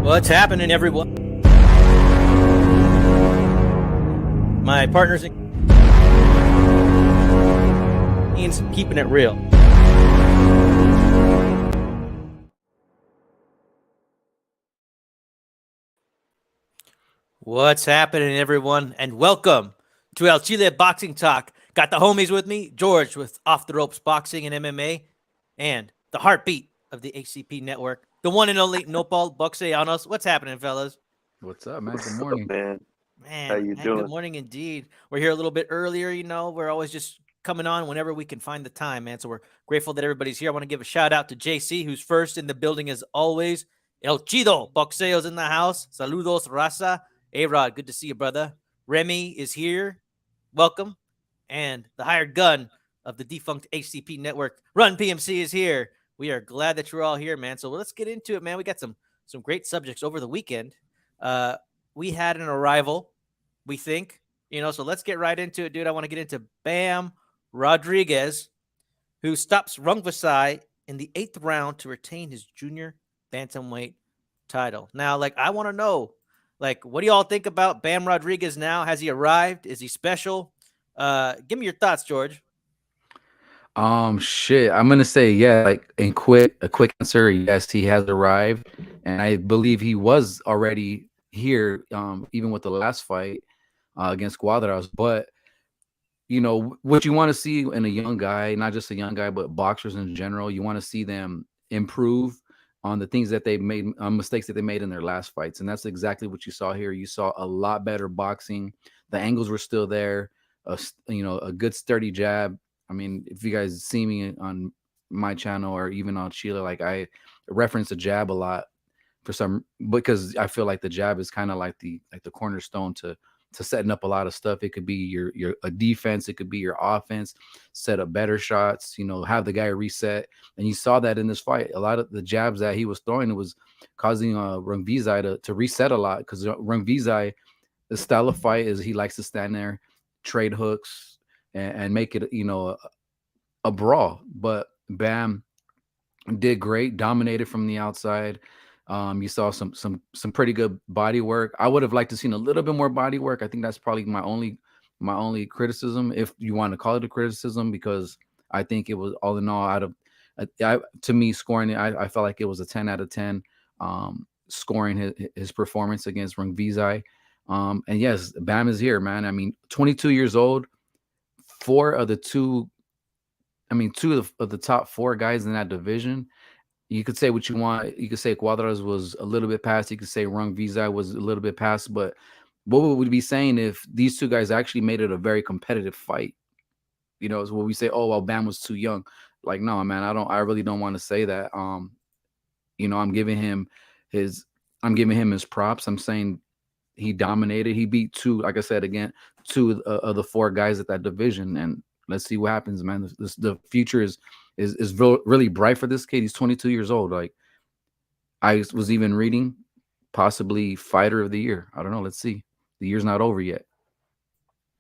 What's happening, everyone? My partner's Ian's keeping it real. What's happening, everyone? And welcome to El Chile Boxing Talk. Got the homies with me, George with Off the Ropes Boxing and MMA, and the heartbeat of the HCP network, the one and only Nopal Boxeanos. What's happening, fellas? What's up, man? Good morning. Man. How Man, you good doing? morning indeed. We're here a little bit earlier, We're always just coming on whenever we can find the time, man. So we're grateful that everybody's here. I want to give a shout out to JC, who's first in the building as always. El Chido Boxeo's in the house. Saludos, Raza. A-Rod, good to see you, brother. Remy is here. Welcome. And the hired gun of the defunct HCP network, Run PMC, is here. We are glad that you're all here, man. So let's get into it, man. We got some great subjects over the weekend. We had an arrival, we think, so let's get right into it, dude. I want to get into Bam Rodriguez, who stops Rungvisai in the 8th round to retain his junior bantamweight title. Now, I want to know, what do y'all think about Bam Rodriguez now? Has he arrived? Is he special? Give me your thoughts, George. Shit. I'm gonna say a quick answer. Yes, he has arrived, and I believe he was already here. Even with the last fight against Cuadras, but what you want to see in a young guy, not just a young guy, but boxers in general, you want to see them improve on the things that they made, mistakes that they made in their last fights, and that's exactly what you saw here. You saw a lot better boxing. The angles were still there. A good sturdy jab. I mean, if you guys see me on my channel or even on Chile, I reference the jab a lot because I feel like the jab is kind of like the cornerstone to setting up a lot of stuff. It could be your a defense, it could be your offense, set up better shots, have the guy reset. And you saw that in this fight. A lot of the jabs that he was throwing, it was causing Rungvisai to reset a lot, because Rungvisai, the style of fight is he likes to stand there, trade hooks, and make it a brawl. But Bam did great, dominated from the outside. You saw some pretty good body work. I would have liked to seen a little bit more body work. I think that's probably my only criticism, if you want to call it a criticism, because I think it was, all in all, out of to me, scoring it, I felt like it was a 10 out of 10, scoring his performance against Rungvisai. And yes, Bam is here, man. I mean, 22 years old. Two of the top 4 guys in that division. You could say what you want. You could say Cuadras was a little bit past. You could say Rungvisai was a little bit past. But what would we be saying if these two guys actually made it a very competitive fight? Is what we say, oh, well, Bam was too young. No, man, I really don't want to say that. I'm giving him his props. I'm saying he dominated. He beat two of the 4 guys at that division, and let's see what happens, man. The future is really bright for this kid. He's 22 years old. I was even reading, possibly fighter of the year. I don't know. Let's see. The year's not over yet.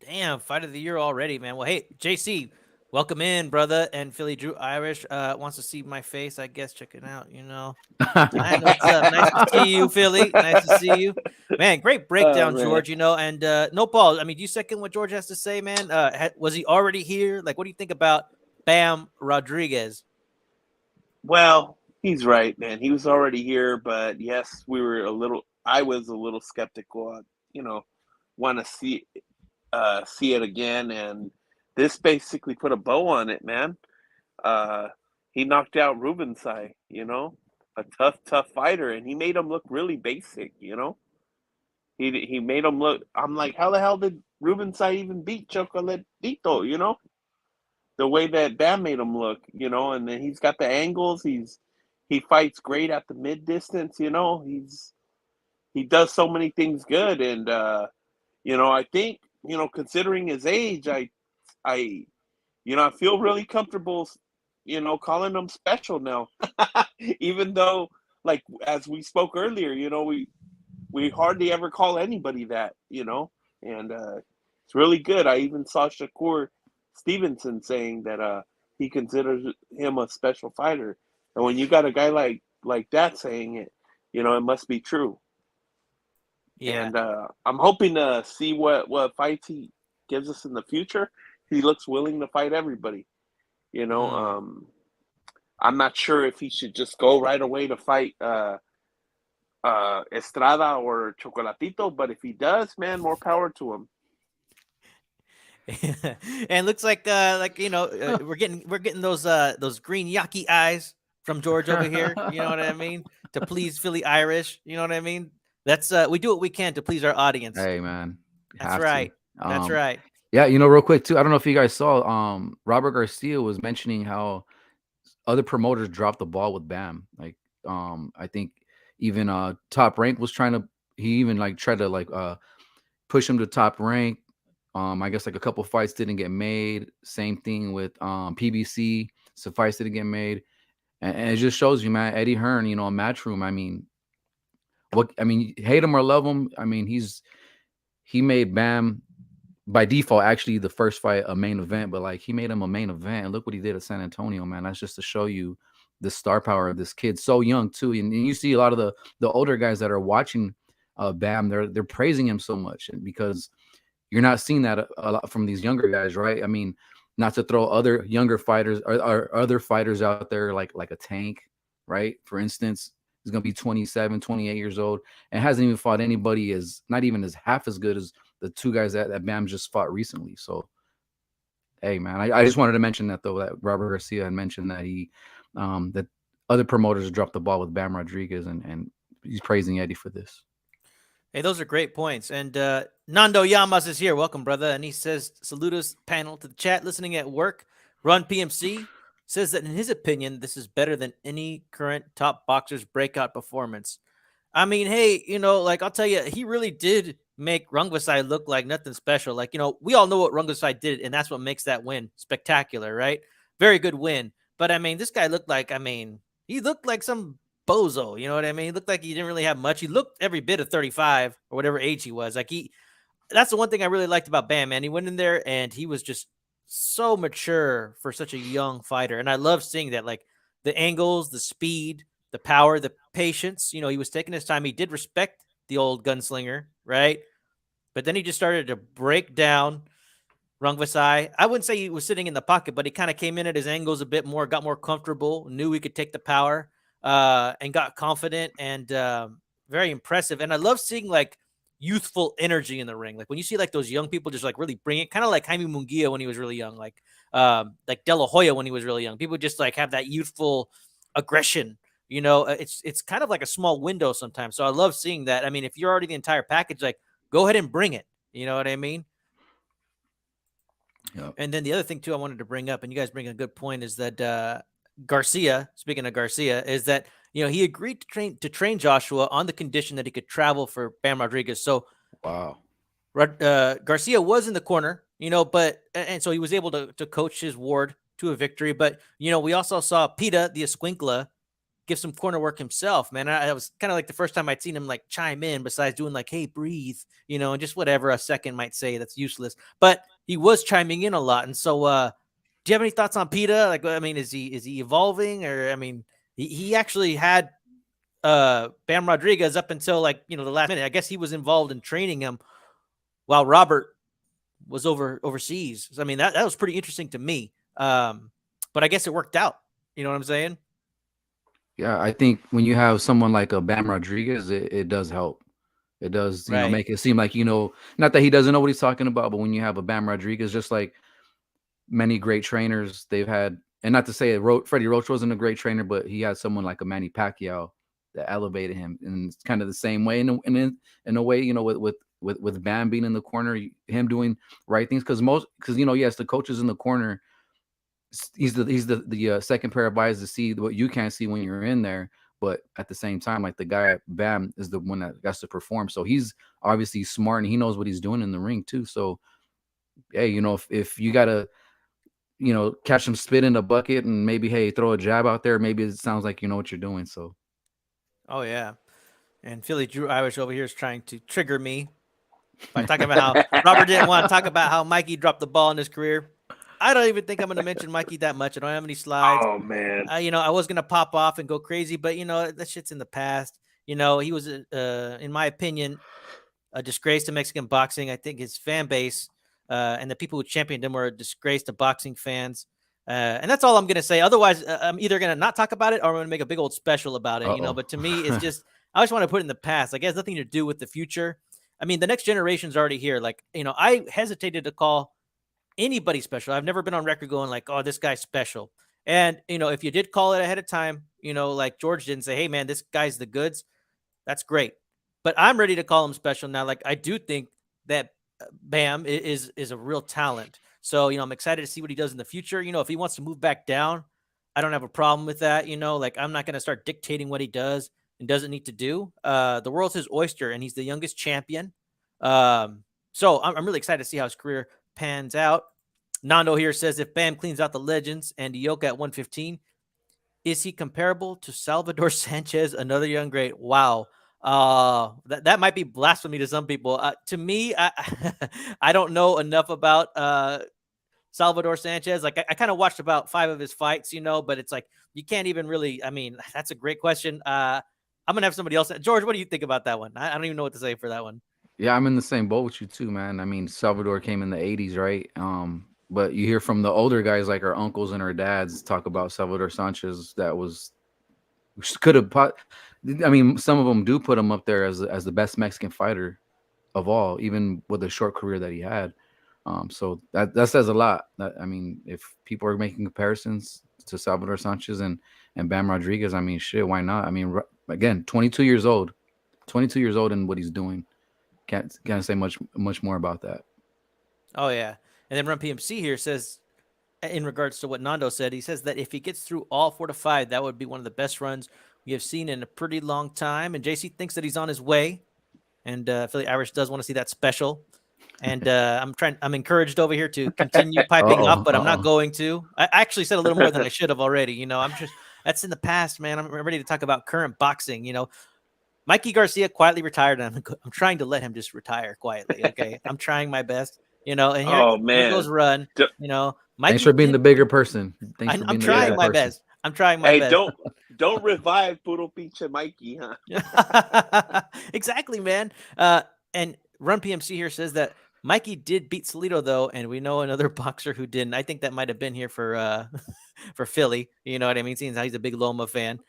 Damn, fight of the year already, man. Well, hey, JC, welcome in, brother. And Philly Drew Irish wants to see my face, I guess. Check it out, What's up? Nice to see you, Philly. Nice to see you. Man, great breakdown, George, And Nopal, I mean, do you second what George has to say, man? Was he already here? What do you think about Bam Rodriguez? Well, he's right, man. He was already here, but yes, I was a little skeptical, want to see it again, and this basically put a bow on it, man. He knocked out Rungvisai, a tough fighter, and he made him look really basic, He made him look. I'm like, how the hell did Rungvisai even beat Chocolatito? The way that Bam made him look, and then he's got the angles. He fights great at the mid distance, he does so many things good, and I think, considering his age, I feel really comfortable, calling him special now. Even though, as we spoke earlier, we hardly ever call anybody that, and it's really good. I even saw Shakur Stevenson saying that he considers him a special fighter, and when you got a guy like that saying it, you know, it must be true. Yeah. And I'm hoping to see what fights he gives us in the future. He looks willing to fight everybody. You know, I'm not sure if he should just go right away to fight Estrada or Chocolatito, but if he does, man, more power to him. And looks like you know, we're getting those green yaki eyes from George over here. You know what I mean? To please Philly Irish. You know what I mean? That's we do what we can to please our audience. Hey man, That's right. That's right. Yeah, you know, real quick too. I don't know if you guys saw. Robert Garcia was mentioning how other promoters dropped the ball with Bam. Like, I think even Top Rank was trying to. He even like tried to like push him to Top Rank. I guess like a couple fights didn't get made. Same thing with PBC. Some fights didn't get made, and it just shows you, man. Eddie Hearn, you know, a Matchroom. I mean, hate him or love him. I mean, he made Bam by default actually the first fight a main event, but like he made him a main event. And look what he did at San Antonio, man. That's just to show you the star power of this kid. So young too, and you see a lot of the older guys that are watching Bam. They're praising him so much, and because you're not seeing that a lot from these younger guys, right? I mean, not to throw other younger fighters or other fighters out there like a Tank, right? For instance, he's going to be 27, 28 years old and hasn't even fought anybody not even as half as good as the two guys that Bam just fought recently. So, hey, man, I just wanted to mention that, though, that Robert Garcia had mentioned that that other promoters dropped the ball with Bam Rodriguez, and he's praising Eddie for this. Hey, those are great points. And Nando Yamas is here. Welcome, brother. And he says, saludos panel to the chat, listening at work. Run PMC says that in his opinion, this is better than any current top boxer's breakout performance. I mean, hey, you know, like I'll tell you, he really did make Rungvisai look like nothing special. Like, you know, we all know what Rungvisai did, and that's what makes that win spectacular, right? Very good win. But I mean, this guy looked like, he looked like some bozo, you know what I mean? He looked like he didn't really have much. He looked every bit of 35 or whatever age he was. Like that's the one thing I really liked about Bam, man. He went in there and he was just so mature for such a young fighter. And I love seeing that, like the angles, the speed, the power, the patience. You know, he was taking his time. He did respect the old gunslinger, right? But then he just started to break down Rungvisai. I wouldn't say he was sitting in the pocket, but he kind of came in at his angles a bit more, got more comfortable, knew he could take the power, and got confident and very impressive. And I love seeing like youthful energy in the ring. Like when you see like those young people just like really bring it, kind of like Jaime Munguia when he was really young, like De La Hoya when he was really young. People just like have that youthful aggression. You know, it's kind of like a small window sometimes. So I love seeing that. I mean, if you're already the entire package, like go ahead and bring it. You know what I mean? Yep. And then the other thing too I wanted to bring up, and you guys bring a good point, is that Garcia, speaking of Garcia, is that, you know, he agreed to train Joshua on the condition that he could travel for Bam Rodriguez. So wow, Garcia was in the corner, you know, and so he was able to coach his ward to a victory. But, you know, we also saw Pita, the Escuincla, give some corner work himself, man. I was kind of like the first time I'd seen him like chime in, besides doing like, hey, breathe, you know, and just whatever a second might say that's useless. But he was chiming in a lot. And so do you have any thoughts on Pita? Like, I mean, is he evolving? Or, I mean, he actually had Bam Rodriguez up until like, you know, the last minute. I guess he was involved in training him while Robert was overseas. So, I mean, that was pretty interesting to me. But I guess it worked out. You know what I'm saying? Yeah, I think when you have someone like a Bam Rodriguez, it does help. It does, you know, make it seem like, you know, not that he doesn't know what he's talking about, but when you have a Bam Rodriguez, just like many great trainers they've had, and not to say Freddie Roach wasn't a great trainer, but he had someone like a Manny Pacquiao that elevated him, and it's kind of the same way in a way, you know, with Bam being in the corner, him doing right things, because you know, yes, the coach is in the corner. He's the second pair of eyes to see what you can't see when you're in there. But at the same time, like the guy Bam is the one that has to perform. So he's obviously smart and he knows what he's doing in the ring too. So, hey, you know, if you gotta, you know, catch some spit in the bucket and maybe, hey, throw a jab out there, maybe it sounds like you know what you're doing. So, oh yeah, and Philly Drew Irish over here is trying to trigger me by talking about how Robert didn't want to talk about how Mikey dropped the ball in his career. I don't even think I'm going to mention Mikey that much. I don't have any slides. Oh, man. You know, I was going to pop off and go crazy, but, you know, that shit's in the past. You know, he was, in my opinion, a disgrace to Mexican boxing. I think his fan base and the people who championed him were a disgrace to boxing fans. And that's all I'm going to say. Otherwise, I'm either going to not talk about it or I'm going to make a big old special about it, you know. But to me, it's just, I just want to put it in the past. Like, it has nothing to do with the future. I mean, the next generation's already here. Like, you know, I hesitated to call anybody special. I've never been on record going like, oh, this guy's special. And, you know, if you did call it ahead of time, you know, like George didn't say, hey, man, this guy's the goods. That's great. But I'm ready to call him special now. Like, I do think that Bam is a real talent. So, you know, I'm excited to see what he does in the future. You know, if he wants to move back down, I don't have a problem with that. You know, like, I'm not going to start dictating what he does and doesn't need to do. The world's his oyster, and he's the youngest champion. So I'm really excited to see how his career pans out. Nando here says, if Bam cleans out the legends and Ioka at 115, is he comparable to Salvador Sanchez, another young great? Wow. That might be blasphemy to some people. To me, I don't know enough about Salvador Sanchez. Like, I kind of watched about 5 of his fights, you know, but it's like, you can't even really, I mean, that's a great question. I'm going to have somebody else. George, what do you think about that one? I don't even know what to say for that one. Yeah, I'm in the same boat with you too, man. I mean, Salvador came in the 80s, right? But you hear from the older guys like our uncles and our dads talk about Salvador Sanchez that could have, I mean, some of them do put him up there as the best Mexican fighter of all, even with the short career that he had. So that says a lot. I mean, if people are making comparisons to Salvador Sanchez and Bam Rodriguez, I mean, shit, why not? I mean, again, 22 years old and what he's doing. Can't say much more about that. Oh, yeah. And then Run PMC here says, in regards to what Nando said, he says that if he gets through all 4 to 5, that would be one of the best runs we have seen in a pretty long time. And JC thinks that he's on his way. And Philly Irish does want to see that special. And I'm encouraged over here to continue piping up, but I'm not going to. I actually said a little more than I should have already. You know, that's in the past, man. I'm ready to talk about current boxing. You know, Mikey Garcia quietly retired, and I'm trying to let him just retire quietly. Okay, I'm trying my best. You know, and here goes Run. You know, Mikey, thanks for being the bigger person. I'm trying my best. I'm trying my best. Don't revive Puro Pinche Mikey, huh? Exactly, man. And Run PMC here says that Mikey did beat Salido, though, and we know another boxer who didn't. I think that might have been here for for Philly. You know what I mean? Seeing how he's a big Loma fan.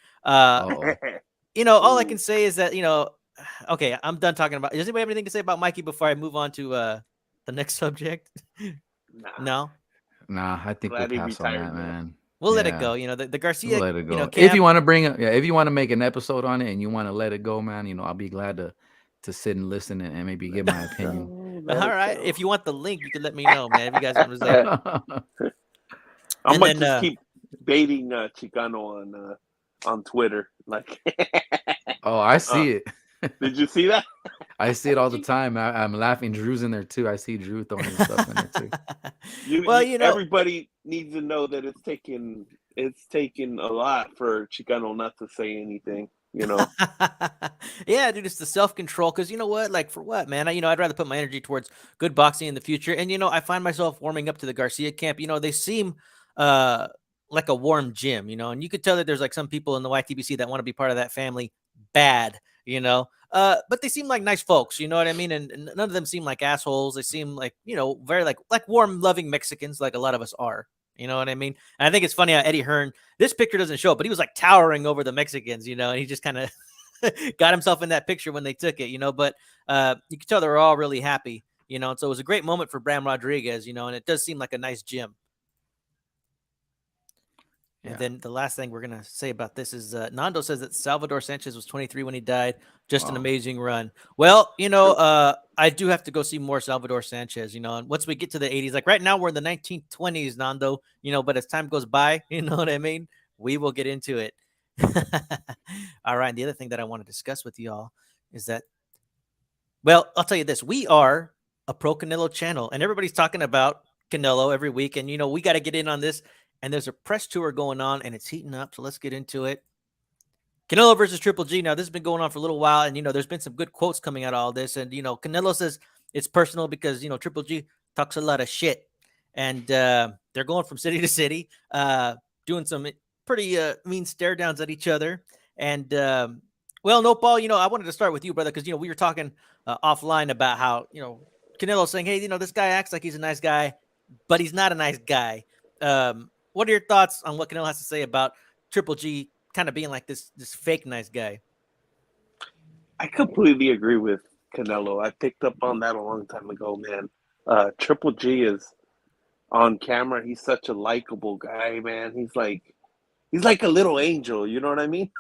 You know, all I can say is that, you know, okay, I'm done talking about. Does anybody have anything to say about Mikey before I move on to the next subject? No. Nah, I think we'll pass on that, man. We'll let it go. You know, the Garcia. We'll let it go. You know, if you want to if you want to make an episode on it and you want to let it go, man, you know, I'll be glad to sit and listen and maybe give my opinion. All right. If you want the link, you can let me know, man. If you guys want to say it. I'm gonna just keep baiting Chicano on Twitter. Like, oh, I see it. Did you see that? I see it all the time. I'm laughing. Drew's in there too. I see Drew throwing his stuff in there too. You know, everybody needs to know that it's taken a lot for Chicano not to say anything. You know. Yeah, dude, it's the self-control. Because you know what? Like, for what, man? I'd rather put my energy towards good boxing in the future. And you know, I find myself warming up to the Garcia camp. You know, they seem like a warm gym. You know, and you could tell that there's like some people in the YTBC that want to be part of that family bad. You know, but they seem like nice folks. You know what I mean? And none of them seem like assholes. They seem like, you know, very like warm, loving Mexicans, like a lot of us are. You know what I mean? And I think it's funny how Eddie Hearn, this picture doesn't show, but he was like towering over the Mexicans, you know, and he just kind of got himself in that picture when they took it, you know, but you could tell they were all really happy, you know, and so it was a great moment for Bam Rodriguez, you know, and it does seem like a nice gym. And then the last thing we're going to say about this is Nando says that Salvador Sanchez was 23 when he died. Just an amazing run. Well, you know, I do have to go see more Salvador Sanchez, you know, and once we get to the 80s, like right now we're in the 1920s, Nando, you know, but as time goes by, you know what I mean? We will get into it. All right. And the other thing that I want to discuss with y'all is that, well, I'll tell you this. We are a pro Canelo channel and everybody's talking about Canelo every week. And, you know, we got to get in on this. And there's a press tour going on, and it's heating up, so let's get into it. Canelo versus Triple G. Now, this has been going on for a little while, and, you know, there's been some good quotes coming out of all this. And, you know, Canelo says it's personal because, you know, Triple G talks a lot of shit. And they're going from city to city, doing some pretty mean stare downs at each other. And Well, no, Paul, I wanted to start with you, brother, because, we were talking offline about how, Canelo saying, hey, this guy acts like he's a nice guy, but he's not a nice guy. What are your thoughts on what Canelo has to say about Triple G kind of being like this fake nice guy? I completely agree with Canelo. I picked up on that a long time ago, man. Triple G is on camera. He's such a likable guy, man. He's like a little angel. You know what I mean?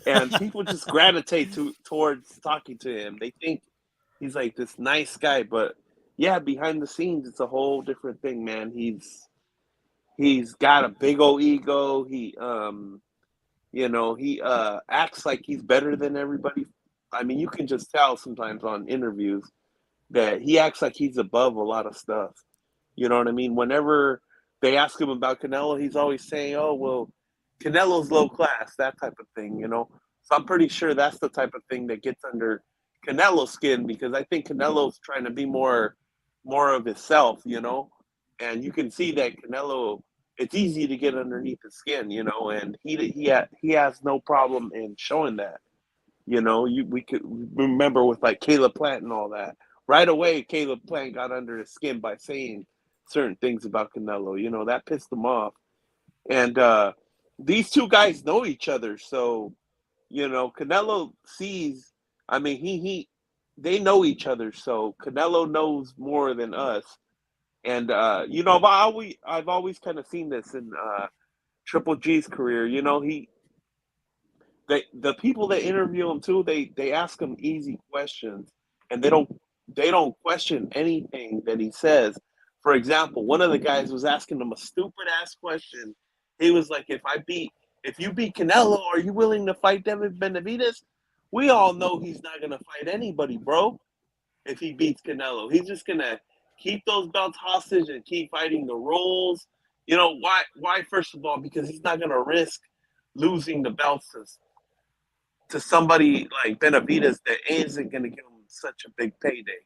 And people just gravitate towards talking to him. They think he's like this nice guy, but yeah, behind the scenes, it's a whole different thing, man. He's got a big old ego. He acts like he's better than everybody. I mean, you can just tell sometimes on interviews that he acts like he's above a lot of stuff. You know what I mean? Whenever they ask him about Canelo, he's always saying, "Oh, well, Canelo's low class," that type of thing. So I'm pretty sure that's the type of thing that gets under Canelo's skin, because I think Canelo's trying to be more of himself. And you can see that Canelo, it's easy to get underneath his skin, and he has no problem in showing that. We could remember with like Caleb Plant and all that. Right away, Caleb Plant got under his skin by saying certain things about Canelo. That pissed him off. And these two guys know each other, so Canelo sees. I mean, they know each other, so Canelo knows more than us. And I've always kind of seen this in Triple G's career. The people that interview him too, they ask him easy questions, and they don't question anything that he says. For example, one of the guys was asking him a stupid ass question. He was like, if you beat Canelo, are you willing to fight David Benavidez? We all know he's not gonna fight anybody, bro. If he beats Canelo, he's just gonna keep those belts hostage and keep fighting the rules. Why? Why? First of all, because he's not gonna risk losing the belts to somebody like Benavidez that isn't going to give him such a big payday.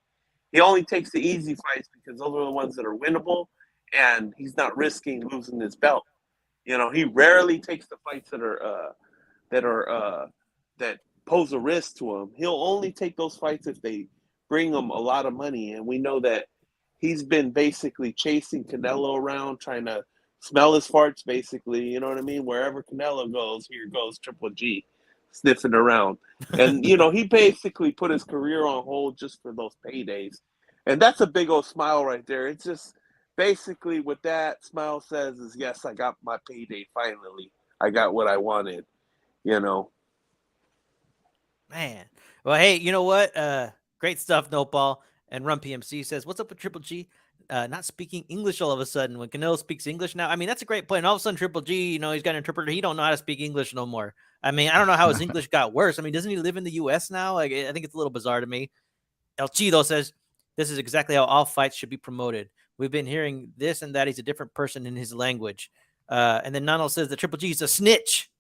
He only takes the easy fights because those are the ones that are winnable, and he's not risking losing his belt. He rarely takes the fights that pose a risk to him. He'll only take those fights if they bring him a lot of money, and we know that he's been basically chasing Canelo around, trying to smell his farts, basically. You know what I mean? Wherever Canelo goes, here goes Triple G sniffing around. And, he basically put his career on hold just for those paydays. And that's a big old smile right there. It's just basically what that smile says is, yes, I got my payday finally. I got what I wanted, Man. Well, hey, you know what? Great stuff, Nopal. And Run PMC says, what's up with Triple G? Not speaking English all of a sudden when Canelo speaks English now. I mean, that's a great point. And all of a sudden, Triple G, he's got an interpreter. He don't know how to speak English no more. I mean, I don't know how his English got worse. I mean, doesn't he live in the U.S. now? Like, I think it's a little bizarre to me. El Chido says, this is exactly how all fights should be promoted. We've been hearing this and that. He's a different person in his language. And then Nano says the Triple G is a snitch.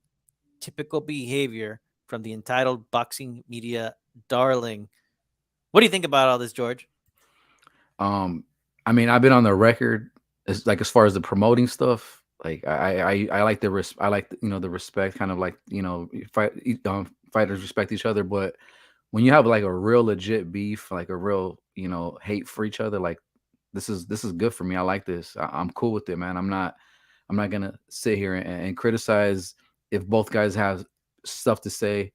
Typical behavior from the entitled boxing media darling. What do you think about all this, George? I mean, I've been on the record as far as the promoting stuff. Like I like the the respect, kind of like fighters respect each other. But when you have like a real legit beef, like a real hate for each other, like this is good for me. I like this. I'm cool with it, man. I'm not gonna sit here and criticize if both guys have stuff to say.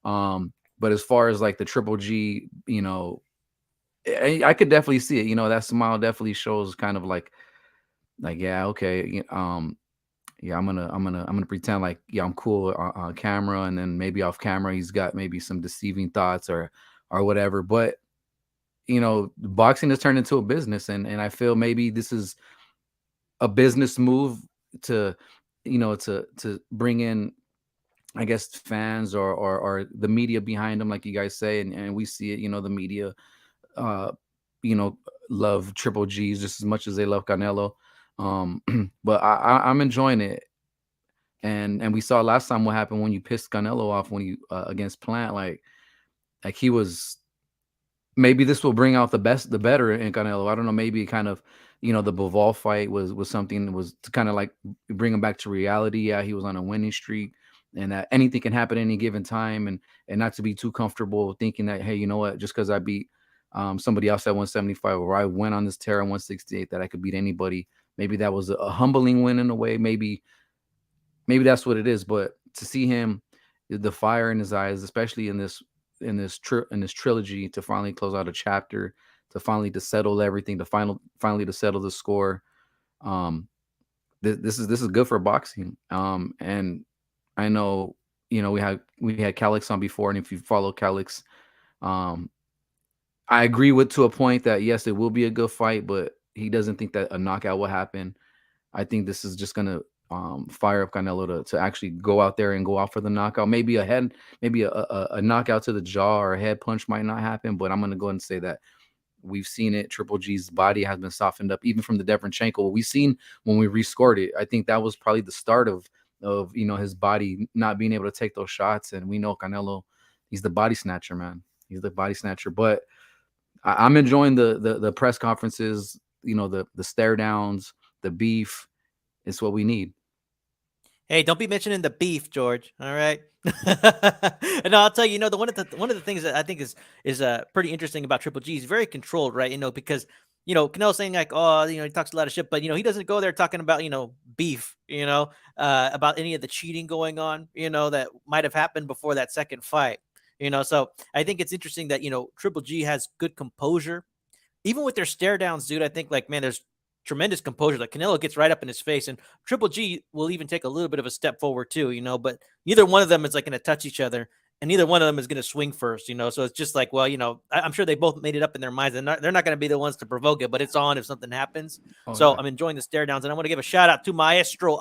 But as far as like the Triple G, I could definitely see it. That smile definitely shows kind of like yeah, okay, yeah, I'm gonna pretend like I'm cool on camera, and then maybe off camera he's got maybe some deceiving thoughts or whatever. But boxing has turned into a business, and I feel maybe this is a business move to to bring in, I guess, fans or the media behind them, like you guys say, and we see it. The media love Triple G's just as much as they love Canelo. But I'm enjoying it. And we saw last time what happened when you pissed Canelo off when you against Plant. Like he was, maybe this will bring out the better in Canelo. I don't know. Maybe kind of, the Bivol fight was something that was to kind of like bring him back to reality. Yeah, he was on a winning streak. and that anything can happen at any given time, and not to be too comfortable thinking that, hey, you know what, just because I beat somebody else at 175, or I went on this tear at 168, that I could beat anybody. Maybe that was a humbling win in a way. Maybe that's what it is. But to see him, the fire in his eyes, especially in this trilogy, to finally close out a chapter, to finally to settle everything, to finally to settle the score. This is good for boxing. And I know, we had Calix on before, and if you follow Calix, I agree with, to a point, that yes, it will be a good fight, but he doesn't think that a knockout will happen. I think this is just gonna fire up Canelo to actually go out there and go out for the knockout. Maybe a knockout to the jaw or a head punch might not happen, but I'm gonna go ahead and say that we've seen it. Triple G's body has been softened up, even from the Deverenchenko. We've seen when we rescored it. I think that was probably the start of his body not being able to take those shots. And we know Canelo, he's the body snatcher, man. He's the body snatcher. But I'm enjoying the press conferences, the stare downs, the beef. It's what we need. Hey, don't be mentioning the beef, George. All right. And I'll tell you, one of the things that I think is pretty interesting about Triple G, he's very controlled, right? Because Canelo's saying like, oh, he talks a lot of shit, but he doesn't go there talking about beef, about any of the cheating going on, that might have happened before that second fight, So I think it's interesting that Triple G has good composure, even with their stare downs, dude. I think like, man, there's tremendous composure. Like Canelo gets right up in his face, and Triple G will even take a little bit of a step forward too, but neither one of them is like going to touch each other, and neither one of them is going to swing first, So it's just like, well, I'm sure they both made it up in their minds, and they're not going to be the ones to provoke it, but it's on if something happens. So yeah. I'm enjoying the stare downs, and I want to give a shout out to Maestro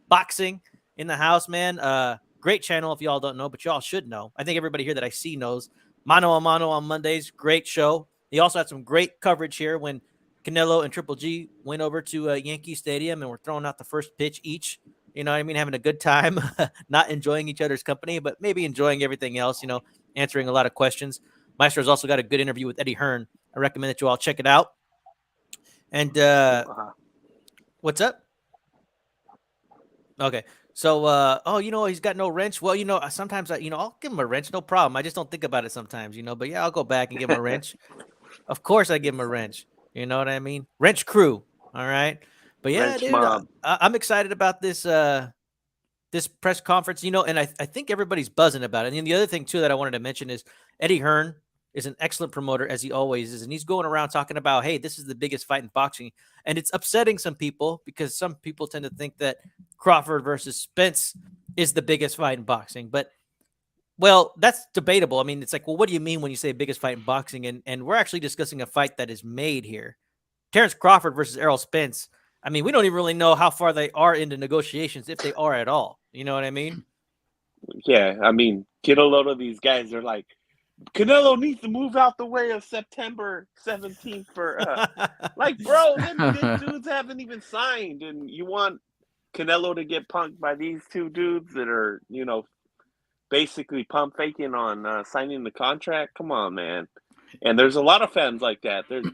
Boxing in the house, man. Great channel if y'all don't know, but y'all should know. I think everybody here that I see knows. Mano a Mano on Mondays, great show. He also had some great coverage here when Canelo and Triple G went over to Yankee Stadium and were throwing out the first pitch each. You know what I mean? Having a good time, not enjoying each other's company, but maybe enjoying everything else, answering a lot of questions. Maestro's also got a good interview with Eddie Hearn. I recommend that you all check it out. And what's up? Okay. So, he's got no wrench. Well, sometimes I'll give him a wrench. No problem. I just don't think about it sometimes, but yeah, I'll go back and give him a wrench. Of course I give him a wrench. You know what I mean? Wrench Crew. All right. But yeah, dude, I'm excited about this this press conference, and I think everybody's buzzing about it. And the other thing too that I wanted to mention is Eddie Hearn is an excellent promoter, as he always is. And he's going around talking about, hey, this is the biggest fight in boxing. And it's upsetting some people because some people tend to think that Crawford versus Spence is the biggest fight in boxing. But well, that's debatable. I mean, it's like, well, what do you mean when you say biggest fight in boxing? And we're actually discussing a fight that is made here. Terence Crawford versus Errol Spence. I mean, we don't even really know how far they are into negotiations, if they are at all. You know what I mean? Yeah, I mean, get a load of these guys. They're like, Canelo needs to move out the way of September 17th for, like, bro, them dudes haven't even signed. And you want Canelo to get punked by these two dudes that are, basically pump faking on signing the contract? Come on, man. And there's a lot of fans like that. There's,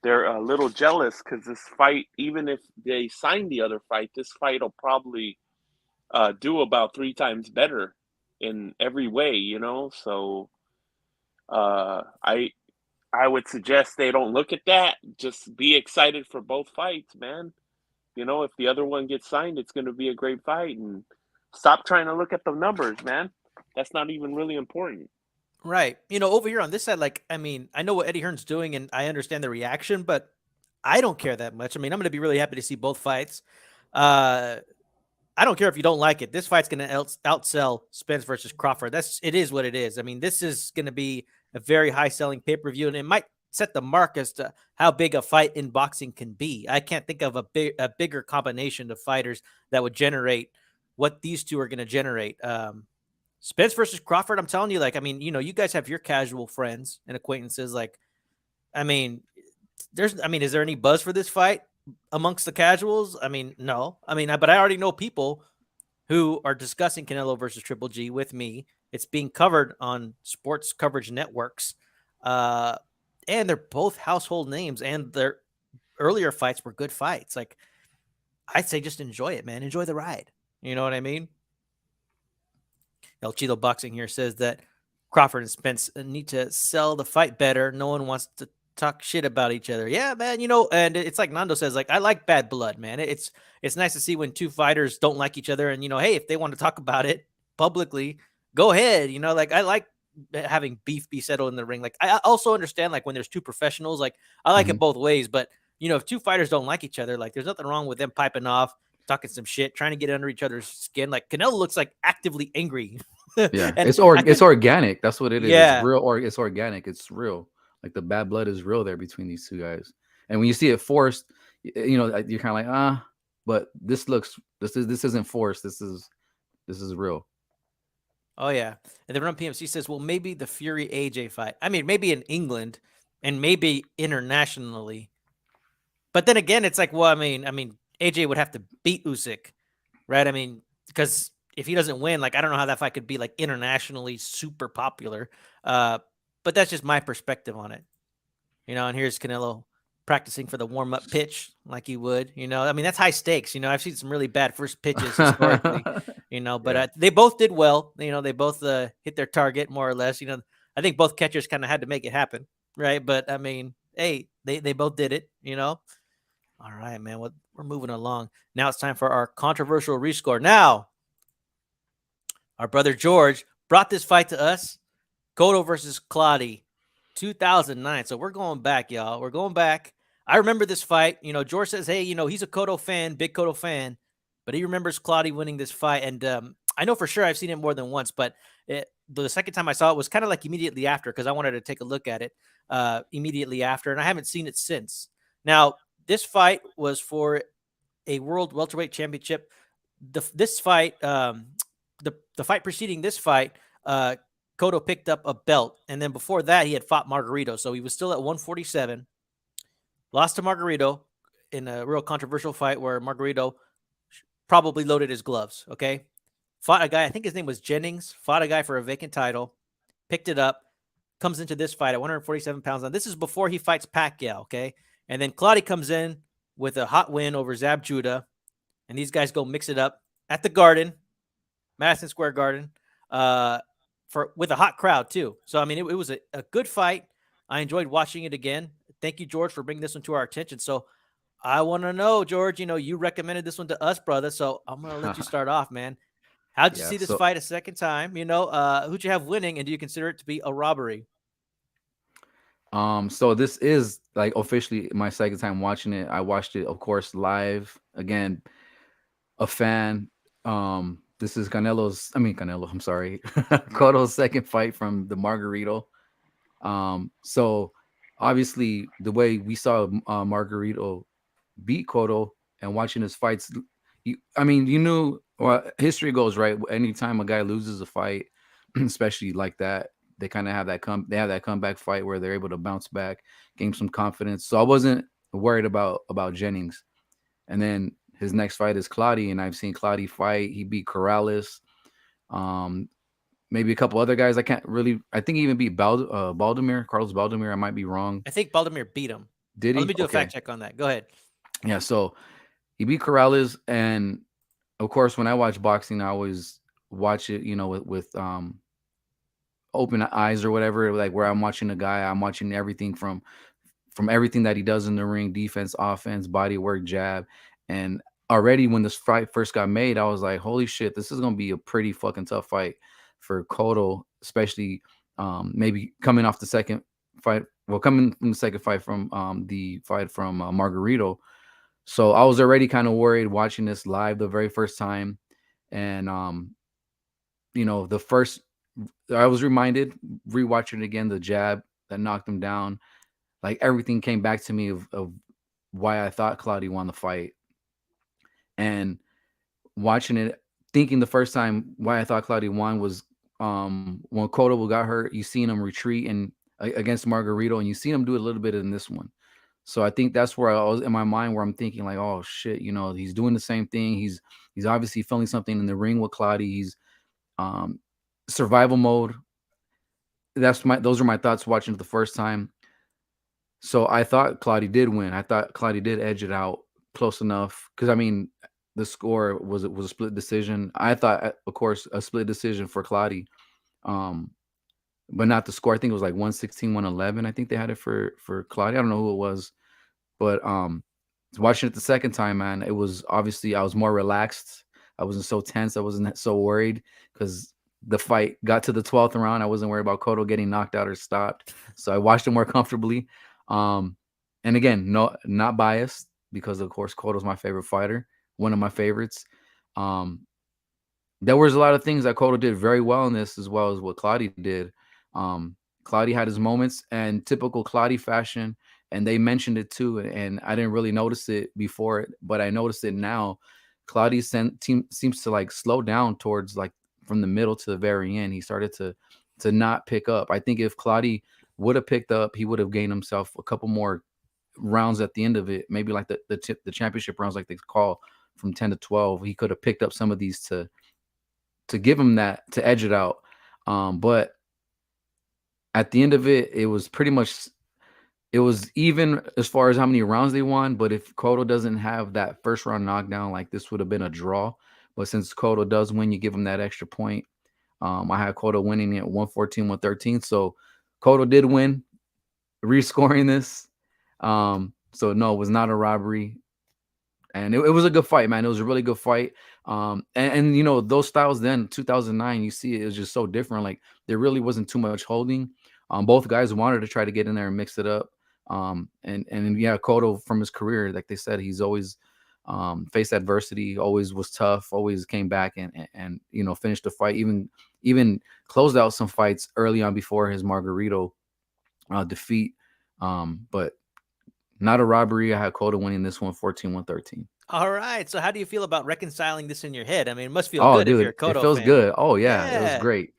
they're a little jealous because this fight, even if they sign the other fight, this fight will probably do about 3 times better in every way, So I would suggest they don't look at that. Just be excited for both fights, man. If the other one gets signed, it's going to be a great fight. And stop trying to look at the numbers, man. That's not even really important. Right. Over here on this side, like, I mean, I know what Eddie Hearn's doing and I understand the reaction, but I don't care that much. I mean, I'm going to be really happy to see both fights. I don't care if you don't like it. This fight's going to outsell Spence versus Crawford. It is what it is. I mean, this is going to be a very high selling pay-per-view, and it might set the mark as to how big a fight in boxing can be. I can't think of a bigger combination of fighters that would generate what these two are going to generate. Spence versus Crawford, I'm telling you, like, I mean, you guys have your casual friends and acquaintances. Like, I mean, is there any buzz for this fight amongst the casuals? I mean, no. I mean, but I already know people who are discussing Canelo versus Triple G with me. It's being covered on sports coverage networks. And they're both household names, and their earlier fights were good fights. Like, I'd say just enjoy it, man. Enjoy the ride. You know what I mean? El Chido Boxing here says that Crawford and Spence need to sell the fight better. No one wants to talk shit about each other. Yeah, man, and it's like Nando says, like, I like bad blood, man. It's nice to see when two fighters don't like each other, and hey, if they want to talk about it publicly, go ahead. Like, I like having beef be settled in the ring. Like, I also understand, like, when there's two professionals, like, I like it both ways, but if two fighters don't like each other, like, there's nothing wrong with them piping off, talking some shit, trying to get under each other's skin. Like, Canelo looks like actively angry. Yeah, it's organic. That's what it is. Yeah. It's real, or it's organic. It's real. Like, the bad blood is real there between these two guys. And when you see it forced, you're kind of like, but this isn't forced. This is real. Oh yeah. And then Run PMC says, well, maybe the Fury AJ fight. I mean, maybe in England and maybe internationally. But then again, it's like, well, I mean, AJ would have to beat Usyk, right? I mean, because if he doesn't win, like, I don't know how that fight could be like internationally super popular. But that's just my perspective on it. And here's Canelo practicing for the warm-up pitch like he would. I mean, that's high stakes. I've seen some really bad first pitches historically, but they both did well. They both hit their target more or less. I think both catchers kind of had to make it happen, right? But I mean, hey, they both did it. All right, man. We're moving along. Now it's time for our controversial rescore. Now, our brother George brought this fight to us. Cotto versus Clottey, 2009. So we're going back, y'all. We're going back. I remember this fight. George says, hey, he's a Cotto fan, big Cotto fan, but he remembers Clottey winning this fight. And I know for sure I've seen it more than once, but the second time I saw it was kind of like immediately after, because I wanted to take a look at it immediately after, and I haven't seen it since. Now, this fight was for a World Welterweight Championship. This fight, the fight preceding this fight, Cotto picked up a belt, and then before that, he had fought Margarito, so he was still at 147. Lost to Margarito in a real controversial fight where Margarito probably loaded his gloves, okay? Fought a guy, I think his name was Jennings, fought a guy for a vacant title, picked it up, comes into this fight at 147 pounds. Now, this is before he fights Pacquiao, okay? And then Clottey comes in with a hot win over Zab Judah, and these guys go mix it up at the Garden, Madison Square Garden, with a hot crowd too. So, I mean, it was a good fight. I enjoyed watching it again. Thank you, George, for bringing this one to our attention. So I want to know, George, you recommended this one to us, brother. So I'm going to let you start off, man. How'd you see this fight a second time? Who'd you have winning, and do you consider it to be a robbery? So this is like officially my second time watching it. I watched it, of course, live. Again, a fan. This is I'm sorry. Cotto's second fight from the Margarito. So obviously the way we saw Margarito beat Cotto, and watching his fights, you knew, well, history goes, right? Anytime a guy loses a fight, especially like that, they kind of have that comeback fight where they're able to bounce back, gain some confidence. So I wasn't worried about Jennings. And then his next fight is Clottey, and I've seen Clottey fight. He beat Corrales, maybe a couple other guys. I think he even beat Baldomir, Carlos Baldomir. I might be wrong. I think Baldomir beat him. Did he? Let me do a fact check on that. Go ahead. Yeah, so he beat Corrales, and of course, when I watch boxing, I always watch it, with open eyes or whatever, like where I'm watching a guy, I'm watching everything from everything that he does in the ring, defense, offense, body work, jab. And already when this fight first got made, I was like, holy shit, this is going to be a pretty fucking tough fight for Cotto, especially maybe coming off the second fight. Well, coming from the second fight from the fight from Margarito. So I was already kind of worried watching this live the very first time. And, I was reminded, rewatching it again, the jab that knocked him down. Like, everything came back to me of why I thought Clottey won the fight. And watching it, thinking the first time why I thought Clottey won was when Cotto got hurt, you seen him retreat against Margarito, and you seen him do a little bit in this one. So I think that's where I was in my mind, where I'm thinking like, oh shit, he's doing the same thing. He's obviously feeling something in the ring with Clottey. He's survival mode. Those are my thoughts watching it the first time. So I thought Clottey did win. I thought Clottey did edge it out close enough. Because the score was a split decision. I thought, of course, a split decision for Clottey, but not the score. I think it was like 116, 111. I think they had it for Clottey. I don't know who it was, but watching it the second time, man, it was obviously I was more relaxed. I wasn't so tense. I wasn't so worried because the fight got to the 12th round. I wasn't worried about Cotto getting knocked out or stopped, so I watched it more comfortably. And again, not biased because of course Cotto's my favorite fighter, one of my favorites. There was a lot of things that Cotto did very well in this, as well as what Clottey did. Clottey had his moments, and typical Clottey fashion, and they mentioned it too, and I didn't really notice it before, but I noticed it now. Clottey's team seems to like slow down towards like from the middle to the very end. He started to not pick up. I think if Clottey would have picked up, he would have gained himself a couple more rounds at the end of it. Maybe like the championship rounds, like they call from 10 to 12. He could have picked up some of these to give him that, to edge it out. But at the end of it, it was pretty much, it was even as far as how many rounds they won. But if Cotto doesn't have that first round knockdown, like this would have been a draw. But since Cotto does win, you give him that extra point. I had Cotto winning at 114, 113. So Cotto did win, rescoring this. So no, it was not a robbery. And it was a good fight, man. It was a really good fight. And you know, those styles then, 2009, you see it was just so different. Like there really wasn't too much holding. Both guys wanted to try to get in there and mix it up. And yeah, Cotto from his career, like they said, he's always faced adversity, always was tough, always came back and you know, finished the fight, even closed out some fights early on before his Margarito defeat. But not a robbery. I had Cotto winning this one 14-113. All right. So how do you feel about reconciling this in your head? I mean, it must feel Oh, good if dude, you're a Cotto it feels fan. good. Oh, yeah, it was great.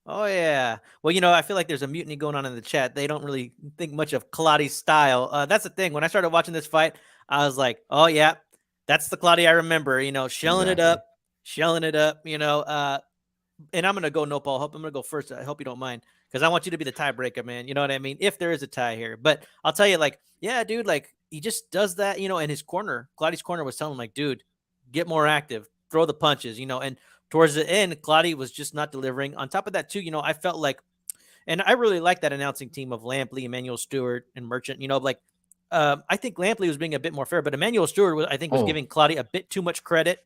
Oh, yeah. Well, you know, I feel like there's a mutiny going on in the chat. They don't really think much of Clottey's style. That's the thing. When I started watching this fight, I was like, oh, yeah, that's the Clottey I remember, you know, shelling it up, you know. And I'm going to go no Paul. I'm going to go first. I hope you don't mind because I want you to be the tiebreaker, man. You know what I mean? If there is a tie here. But I'll tell you, like, yeah, dude, like, he just does that, you know, in his corner. Clottey's corner was telling him, like, dude, get more active, throw the punches, you know. And towards the end, Clottey was just not delivering. On top of that, too, you know, I felt like, and I really like that announcing team of Lampley, Emmanuel Stewart, and Merchant, you know, like, I think Lampley was being a bit more fair, but Emmanuel Stewart, I think, was giving Clottey a bit too much credit.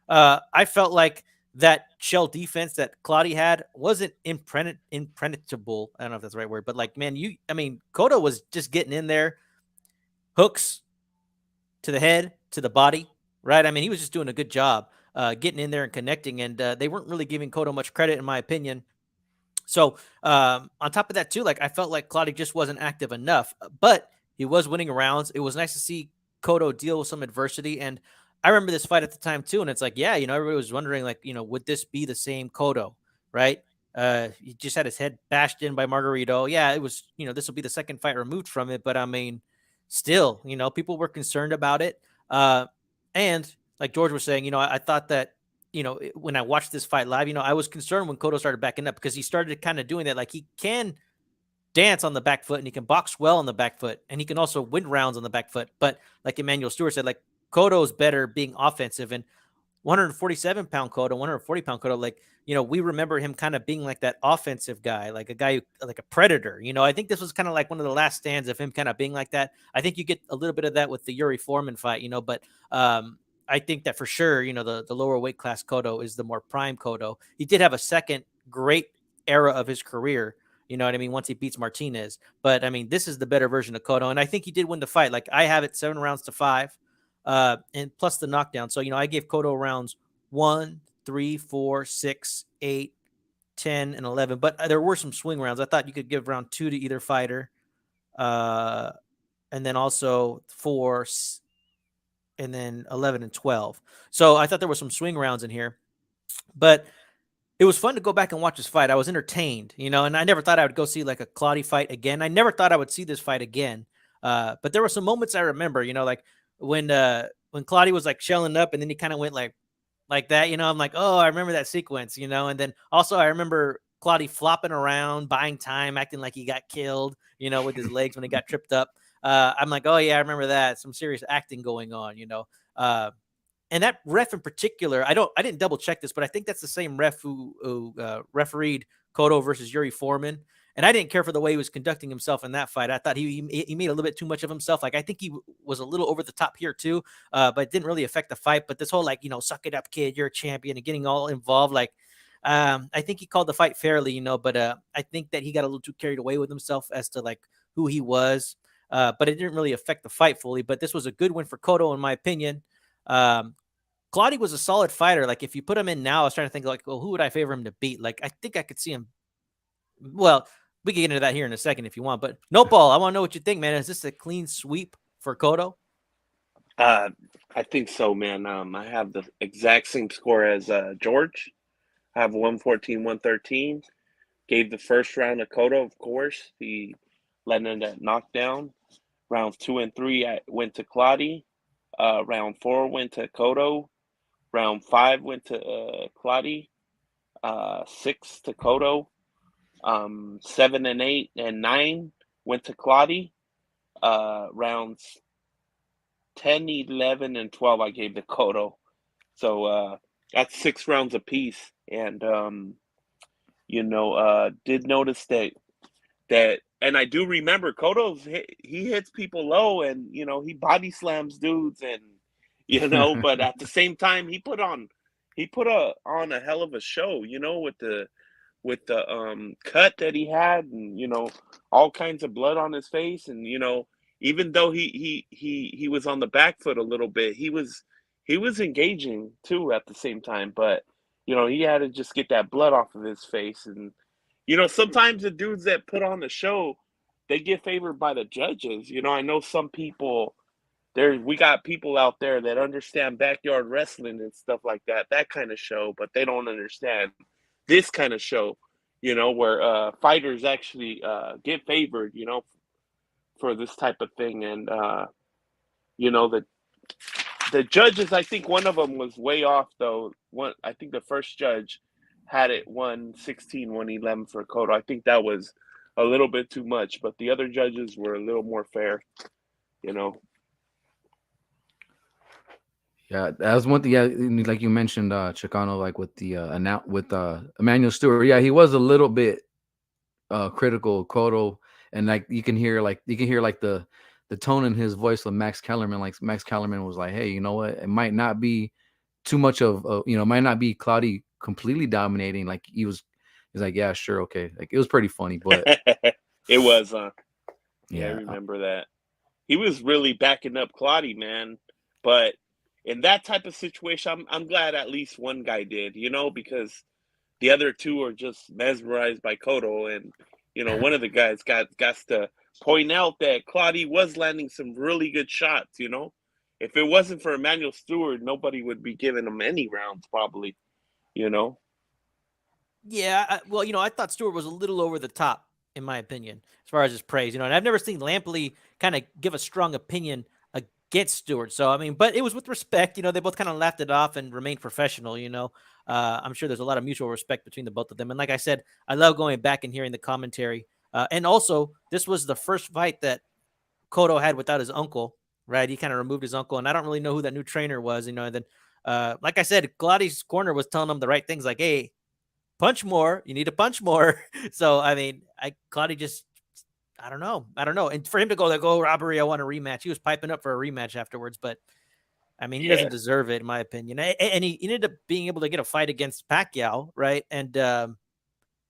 I felt like that shell defense that Clottey had wasn't impenetrable. I don't know if that's the right word, but like, man, Cotto was just getting in there, hooks to the head, to the body, right? I mean, he was just doing a good job getting in there and connecting, and they weren't really giving Cotto much credit, in my opinion. So on top of that, too, like I felt like Clottey just wasn't active enough, but he was winning rounds. It was nice to see Cotto deal with some adversity, and I remember this fight at the time too, and it's like, yeah, you know, everybody was wondering, like, you know, would this be the same Cotto, right? He just had his head bashed in by Margarito. Yeah, it was, you know, this will be the second fight removed from it, but I mean, still, you know, people were concerned about it. And like George was saying, you know, I thought that, you know, when I watched this fight live, you know, I was concerned when Cotto started backing up because he started kind of doing that. Like he can dance on the back foot and he can box well on the back foot and he can also win rounds on the back foot. But like Emmanuel Stewart said, like, Cotto's better being offensive, and 147-pound Cotto, 140-pound Cotto, like, you know, we remember him kind of being like that offensive guy, like a guy who, like a predator. You know, I think this was kind of like one of the last stands of him kind of being like that. I think you get a little bit of that with the Yuri Foreman fight, you know, but I think that for sure, you know, the lower weight class Cotto is the more prime Cotto. He did have a second great era of his career, you know what I mean, once he beats Martinez. But I mean, this is the better version of Cotto, and I think he did win the fight. Like I have it 7-5. And plus the knockdown. So, you know, I gave Cotto rounds 1, 3, 4, 6, 8, 10, and 11. But there were some swing rounds. I thought you could give round 2 to either fighter. And then also 4, and then 11 and 12. So I thought there were some swing rounds in here. But it was fun to go back and watch this fight. I was entertained, you know, and I never thought I would go see like a Clottey fight again. I never thought I would see this fight again. But there were some moments I remember, you know, like when Clottey was like shelling up and then he kind of went like that, you know, I'm like, oh, I remember that sequence, you know. And then also I remember Clottey flopping around, buying time, acting like he got killed, you know, with his legs when he got tripped up. I'm like, oh yeah, I remember that. Some serious acting going on, you know. And that ref in particular, I didn't double check this, but I think that's the same ref who refereed Cotto versus Yuri Foreman. And I didn't care for the way he was conducting himself in that fight. I thought he made a little bit too much of himself. Like, I think he was a little over the top here too, but it didn't really affect the fight. But this whole, like, suck it up, kid, you're a champion, and getting all involved, like, I think he called the fight fairly, but I think that he got a little too carried away with himself as to like who he was. But it didn't really affect the fight fully. But this was a good win for Cotto, in my opinion. Clottey was a solid fighter. Like, if you put him in now, I was trying to think, like, well, who would I favor him to beat? Like, I think I could see him. Well, we can get into that here in a second if you want. But no, Paul, I want to know what you think, man. Is this a clean sweep for Cotto? I think so, man. I have the exact same score as George. I have 114-113. Gave the first round to Cotto, of course. He led in that knockdown. Rounds 2 and 3, I went to Clottey. Round 4 went to Cotto. Round 5 went to Clottey. 6 to Cotto. 7 and 8 and 9 went to Clottey. Rounds 10, 11, and 12 I gave to Cotto. So that's 6 rounds apiece. And did notice that, and I do remember Cotto's he hits people low, and he body slams dudes, and but at the same time he put on a hell of a show, with the cut that he had, and all kinds of blood on his face, and even though he was on the back foot a little bit, he was engaging too at the same time, but he had to just get that blood off of his face. And sometimes the dudes that put on the show, they get favored by the judges. I know some people we got people out there that understand backyard wrestling and stuff like that kind of show, but they don't understand this kind of show, where fighters actually get favored, for this type of thing. And the judges, I think one of them was way off though. I think the first judge had it 116, 111 for Cotto. I think that was a little bit too much, but the other judges were a little more fair, Yeah, that was one thing. Yeah, like you mentioned, Chicano, like with the Emmanuel Stewart. Yeah, he was a little bit critical of Cotto, and like you can hear the tone in his voice with Max Kellerman. Like Max Kellerman was like, "Hey, you know what? It might not be too much of might not be Clottey completely dominating." Like he's like, "Yeah, sure, okay." Like it was pretty funny, but it was. Yeah, I remember that. He was really backing up Clottey, man. But in that type of situation, I'm glad at least one guy did, because the other two are just mesmerized by Cotto. And, one of the guys got to point out that Clottey was landing some really good shots, If it wasn't for Emmanuel Stewart, nobody would be giving him any rounds, probably, Yeah, well, I thought Stewart was a little over the top, in my opinion, as far as his praise. And I've never seen Lampley kind of give a strong opinion against Stewart. So, I mean, but it was with respect. They both kind of laughed it off and remained professional. I'm sure there's a lot of mutual respect between the both of them. And like I said, I love going back and hearing the commentary. And also, this was the first fight that Cotto had without his uncle, right? He kind of removed his uncle, and I don't really know who that new trainer was. And then, like I said, Clottey's corner was telling him the right things, like, "Hey, punch more. You need to punch more." So, I mean, Clottey just, I don't know. And for him to go like, "Oh, robbery, I want a rematch." He was piping up for a rematch afterwards, but I mean, he doesn't deserve it, in my opinion. And he ended up being able to get a fight against Pacquiao, right? And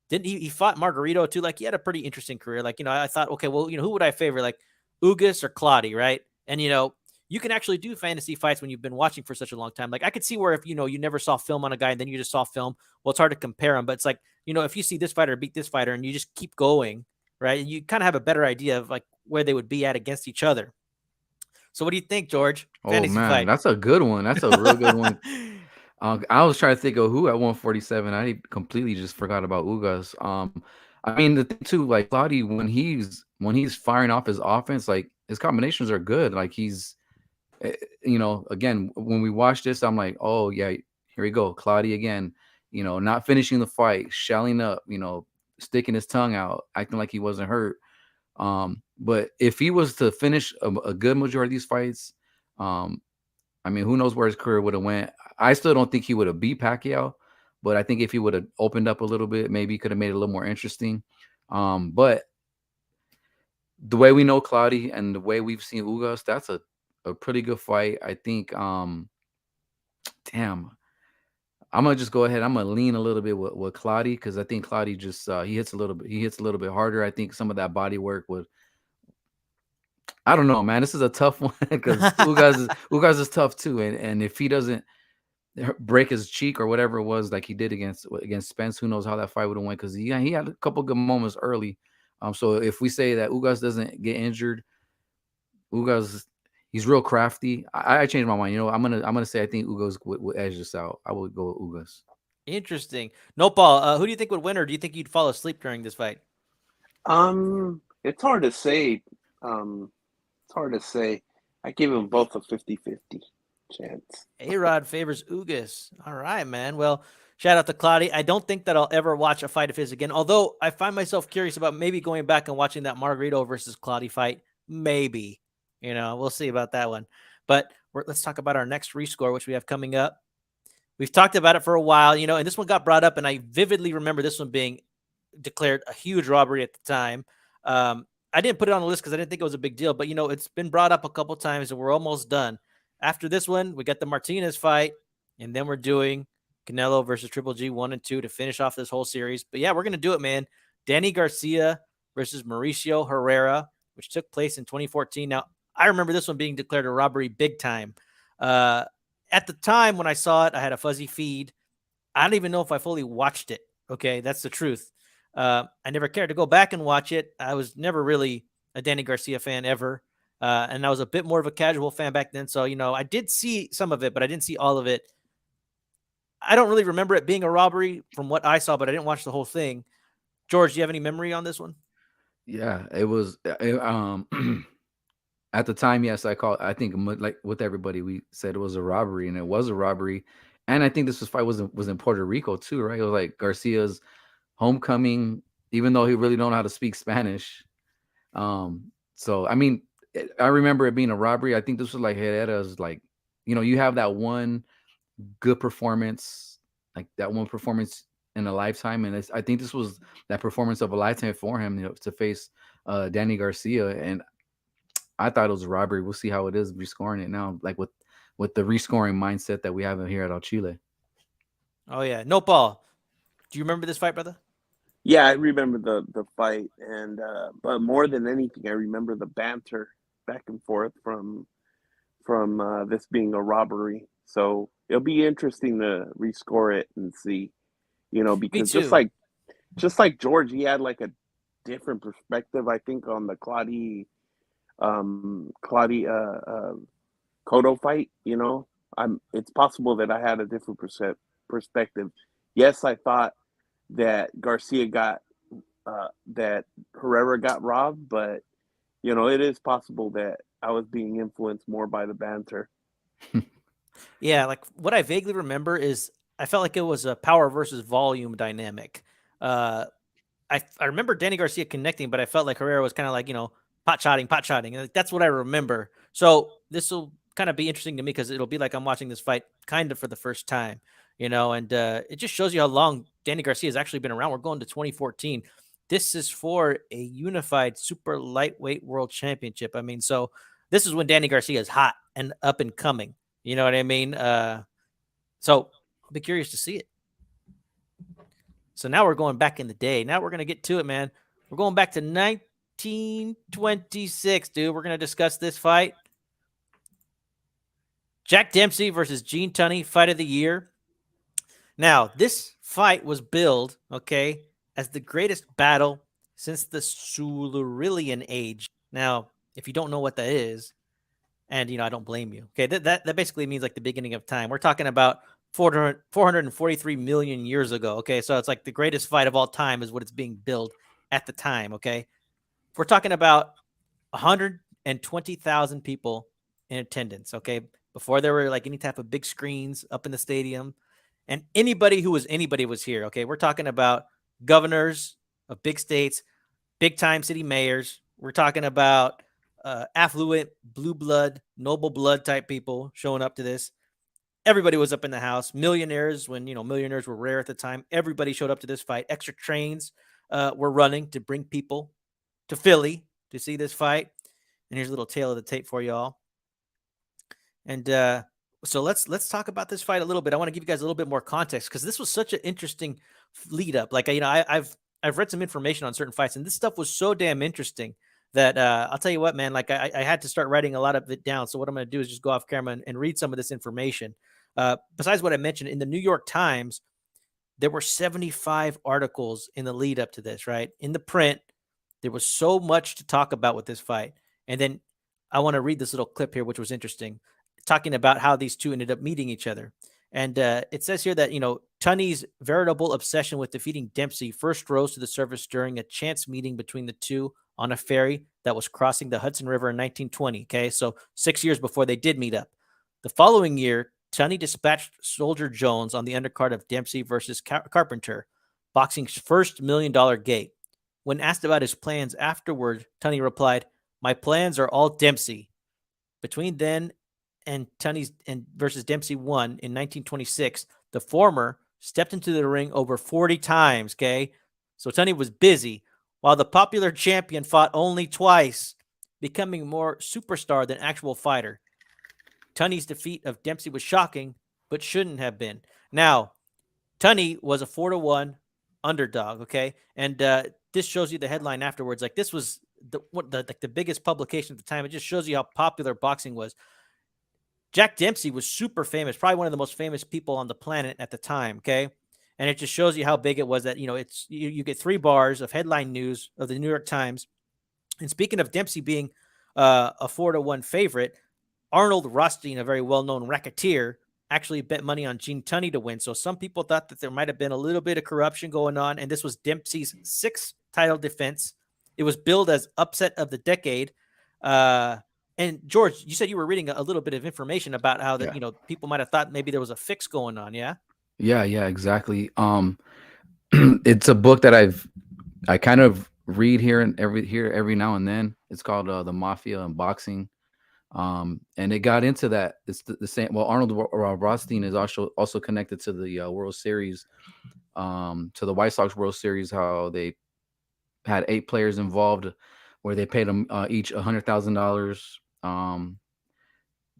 didn't he fought Margarito too? Like, he had a pretty interesting career. Like, I thought, okay, well, who would I favor? Like Ugas or Clottey, right? And you can actually do fantasy fights when you've been watching for such a long time. Like, I could see where if you never saw film on a guy and then you just saw film, well, it's hard to compare them. But it's like, if you see this fighter beat this fighter and you just keep going, right? And you kind of have a better idea of like where they would be at against each other. So what do you think, George? Fantasy fight. That's a good one. That's a real good one. I was trying to think of who at 147. I completely just forgot about Ugas. I mean, the thing too, like Clottey, when he's firing off his offense, like his combinations are good. Like he's, again, when we watch this, I'm like, oh yeah, here we go, Clottey again. Not finishing the fight, shelling up, sticking his tongue out, acting like he wasn't hurt. But if he was to finish a good majority of these fights, I mean, who knows where his career would have went. I still don't think he would have beat Pacquiao, but I think if he would have opened up a little bit, maybe he could have made it a little more interesting. But the way we know Clottey and the way we've seen Ugas, that's a pretty good fight. I think, damn, I'm gonna just go ahead. I'm gonna lean a little bit with Clottey because I think Clottey just he hits a little bit harder. I think some of that body work would. I don't know, man. This is a tough one because Ugas is tough too, and if he doesn't break his cheek or whatever it was like he did against Spence, who knows how that fight would have went because he had a couple good moments early. So if we say that Ugas doesn't get injured, Ugas he's real crafty. I changed my mind. You know, I'm gonna say I think Ugas would edge this out. I would go with Ugas. Interesting. No, Paul. Who do you think would win, or do you think you'd fall asleep during this fight? It's hard to say. It's hard to say. I give them both a 50-50 chance. A-Rod favors Ugas. All right, man. Well, shout out to Clottey. I don't think that I'll ever watch a fight of his again, although I find myself curious about maybe going back and watching that Margarito versus Clottey fight. Maybe. You know, we'll see about that one. But let's talk about our next rescore, which we have coming up. We've talked about it for a while, you know, and this one got brought up, and I vividly remember this one being declared a huge robbery at the time. I didn't put it on the list because I didn't think it was a big deal, but, you know, it's been brought up a couple times, and we're almost done. After this one, we got the Martinez fight, and then we're doing Canelo versus Triple G 1 and 2 to finish off this whole series. But, yeah, we're going to do it, man. Danny Garcia versus Mauricio Herrera, which took place in 2014. Now, I remember this one being declared a robbery big time. At the time when I saw it, I had a fuzzy feed. I don't even know if I fully watched it. Okay, that's the truth. I never cared to go back and watch it. I was never really a Danny Garcia fan ever. And I was a bit more of a casual fan back then. So, you know, I did see some of it, but I didn't see all of it. I don't really remember it being a robbery from what I saw, but I didn't watch the whole thing. George, do you have any memory on this one? Yeah, it was. At the time, yes, I think like with everybody, we said it was a robbery, and it was a robbery. And I think this fight was in Puerto Rico too, right? It was like Garcia's homecoming, even though he really don't know how to speak Spanish. So I mean, I remember it being a robbery. I think this was like Herrera's, like, you know, you have that one good performance, like that one performance in a lifetime, and I think this was that performance of a lifetime for him, you know, to face Danny Garcia. And I thought it was a robbery. We'll see how it is rescoring it now, like with the rescoring mindset that we have here at El Chile. Oh, yeah. No, Paul. Do you remember this fight, brother? Yeah, I remember the fight, and but more than anything, I remember the banter back and forth from this being a robbery. So it'll be interesting to rescore it and see, you know, because just like George, he had like a different perspective, I think, on the Clottey Cotto fight. You know, it's possible that I had a different perspective. Yes, I thought that Garcia got that Herrera got robbed, but, you know, it is possible that I was being influenced more by the banter. Yeah, like what I vaguely remember is I felt like it was a power versus volume dynamic. I remember Danny Garcia connecting, but I felt like Herrera was kind of like, you know, pot shotting. And that's what I remember. So this will kind of be interesting to me because it'll be like I'm watching this fight kind of for the first time, you know, and it just shows you how long Danny Garcia has actually been around. We're going to 2014. This is for a unified super lightweight world championship. I mean, so this is when Danny Garcia is hot and up and coming. You know what I mean? So I'll be curious to see it. So now we're going back in the day. Now we're going to get to it, man. We're going back to 1926, dude. We're going to discuss this fight. Jack Dempsey versus Gene Tunney, fight of the year. Now, this fight was billed, okay, as the greatest battle since the Silurian age. Now, if you don't know what that is, and, you know, I don't blame you. Okay, that basically means like the beginning of time. We're talking about 443 million years ago. Okay, so it's like the greatest fight of all time is what it's being billed at the time. Okay, we're talking about 120,000 people in attendance. Okay, before there were like any type of big screens up in the stadium, and anybody who was anybody was here. Okay, we're talking about governors of big states, big time city mayors. We're talking about affluent, blue blood, noble blood type people showing up to this. Everybody was up in the house. Millionaires, when millionaires were rare at the time, everybody showed up to this fight. Extra trains were running to bring people to Philly to see this fight. And here's a little tail of the tape for y'all. And so let's talk about this fight a little bit. I want to give you guys a little bit more context because this was such an interesting lead up. Like I've read some information on certain fights, and this stuff was so damn interesting that I'll tell you what, man. Like I had to start writing a lot of it down. So what I'm going to do is just go off camera and read some of this information. Besides what I mentioned in the New York Times, there were 75 articles in the lead up to this. Right in the print, there was so much to talk about with this fight, and then I want to read this little clip here, which was interesting, talking about how these two ended up meeting each other. And it says here that, Tunney's veritable obsession with defeating Dempsey first rose to the surface during a chance meeting between the two on a ferry that was crossing the Hudson River in 1920. Okay, so 6 years before they did meet up. The following year, Tunney dispatched Soldier Jones on the undercard of Dempsey versus Carpenter, boxing's first $1 million gate. When asked about his plans afterward, Tunney replied, "My plans are all Dempsey." Between then and Tunney's versus Dempsey won in 1926, the former stepped into the ring over 40 times, okay? So Tunney was busy, while the popular champion fought only twice, becoming more superstar than actual fighter. Tunney's defeat of Dempsey was shocking, but shouldn't have been. Now, Tunney was a 4-1 underdog, okay? And this shows you the headline afterwards. Like, this was the biggest publication at the time. It just shows you how popular boxing was. Jack Dempsey was super famous, probably one of the most famous people on the planet at the time, okay? And it just shows you how big it was that, it's you get 3 bars of headline news of the New York Times. And speaking of Dempsey being a 4-1 favorite, Arnold Rothstein, a very well-known racketeer, actually bet money on Gene Tunney to win. So some people thought that there might have been a little bit of corruption going on, and this was Dempsey's 6th title defense. It was billed as upset of the decade. And George, you said you were reading a little bit of information about how that, people might have thought maybe there was a fix going on. Yeah. Yeah, exactly. It's a book that I kind of read here every now and then. It's called The Mafia and Boxing. And it got into that. It's the same. Well, Arnold Rothstein is also connected to the World Series, to the White Sox World Series, how they had 8 players involved, where they paid them each $100,000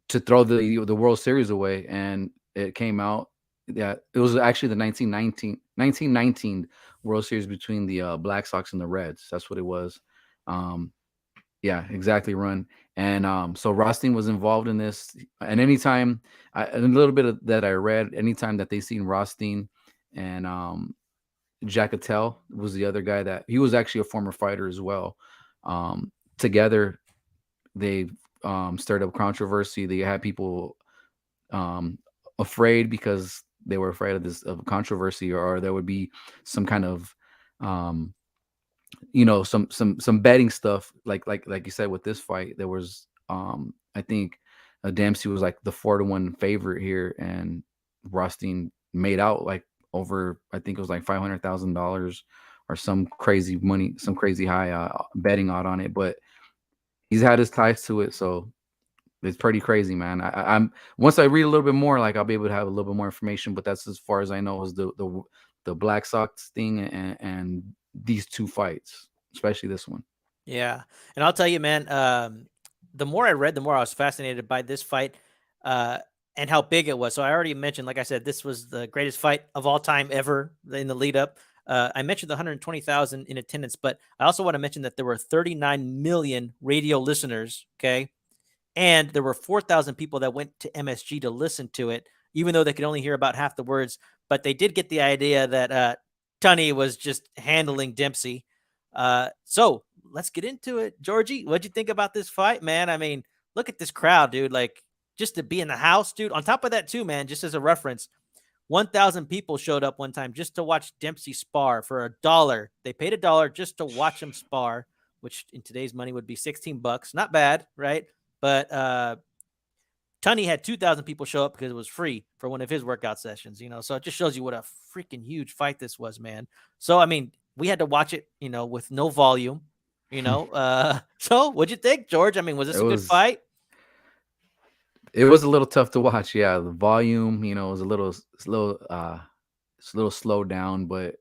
to throw the World Series away. And it came out that it was actually the 1919 World Series between the Black Sox and the Reds. That's what it was. Yeah, exactly, Run. And so Rothstein was involved in this. And anytime, a little bit of that I read, anytime that they seen Rothstein and Jack Attell was the other guy that he was actually a former fighter as well. Together, they stirred up controversy. They had people afraid because they were afraid of controversy, or there would be some kind of some betting stuff, like you said with this fight. There was I think Dempsey was like the 4-1 favorite here, and Rothstein made out like over, I think it was like $500,000 or some crazy money, some crazy high betting odd on it. But he's had his ties to it, so it's pretty crazy, man. I'm once I read a little bit more, like I'll be able to have a little bit more information. But that's as far as I know is the Black Sox thing and these 2 fights, especially this one. Yeah, and I'll tell you, man. The more I read, the more I was fascinated by this fight and how big it was. So I already mentioned, like I said, this was the greatest fight of all time ever in the lead up. I mentioned the 120,000 in attendance, but I also want to mention that there were 39 million radio listeners. Okay. And there were 4,000 people that went to MSG to listen to it, even though they could only hear about half the words. But they did get the idea that Tunney was just handling Dempsey. So let's get into it. Georgie, what'd you think about this fight, man? I mean, look at this crowd, dude. Like, just to be in the house, dude. On top of that, too, man, just as a reference, 1,000 people showed up one time just to watch Dempsey spar for $1. They paid $1 just to watch him spar, which in today's money would be $16. Not bad, right? But Tunney had 2,000 people show up because it was free for one of his workout sessions, So it just shows you what a freaking huge fight this was, man. So, I mean, we had to watch it, with no volume, So what'd you think, George? I mean, was this a good fight? It was a little tough to watch. Yeah, the volume, was a little slowed down, but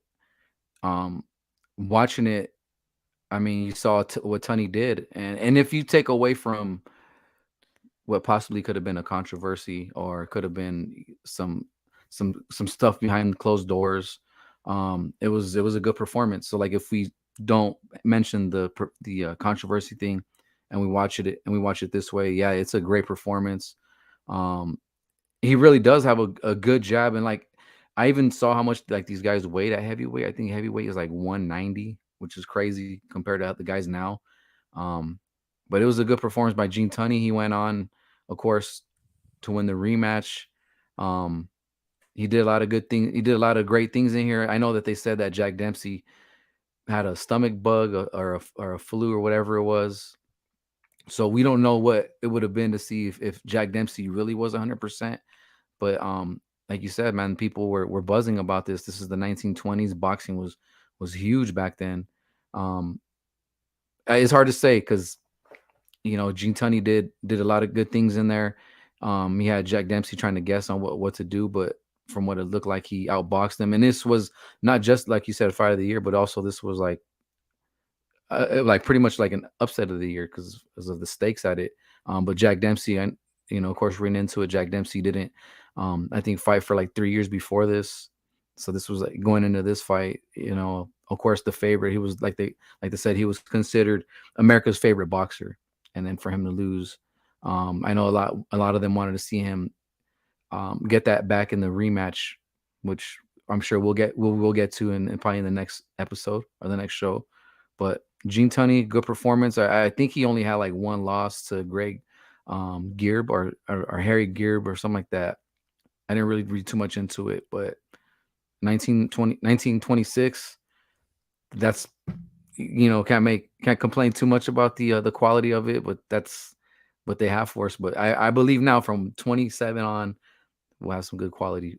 watching it, I mean, you saw what Tunney did, and if you take away from what possibly could have been a controversy or could have been some stuff behind closed doors, it was a good performance. So like if we don't mention the controversy thing and we watch it this way, yeah, it's a great performance. He really does have a good jab, and like I even saw how much like these guys weighed at heavyweight. I think heavyweight is like 190, which is crazy compared to the guys now. But it was a good performance by Gene Tunney. He went on, of course, to win the rematch. He did a lot of good things. He did a lot of great things in here. I know that they said that Jack Dempsey had a stomach bug or a flu or whatever it was. So we don't know what it would have been to see if Jack Dempsey really was 100%. But like you said, man, people were buzzing about this. This is the 1920s. Boxing was huge back then. It's hard to say because Gene Tunney did a lot of good things in there. He had Jack Dempsey trying to guess on what to do, but from what it looked like, he outboxed him. And this was not just like you said, fight of the year, but also this was like pretty much like an upset of the year because of the stakes at it. But Jack Dempsey, and of course, running into it, Jack Dempsey didn't, I think, fight for like 3 years before this. So this was like going into this fight, of course, the favorite. He was like they said, he was considered America's favorite boxer. And then for him to lose, I know a lot of them wanted to see him get that back in the rematch, which I'm sure we'll get to in probably in the next episode or the next show. But Gene Tunney, good performance. I think he only had like one loss to Greg Geerb or Harry Geerb or something like that. I didn't really read too much into it, but 1926. That's can't complain too much about the quality of it, but that's what they have for us. But I believe now from 27 on, we'll have some good quality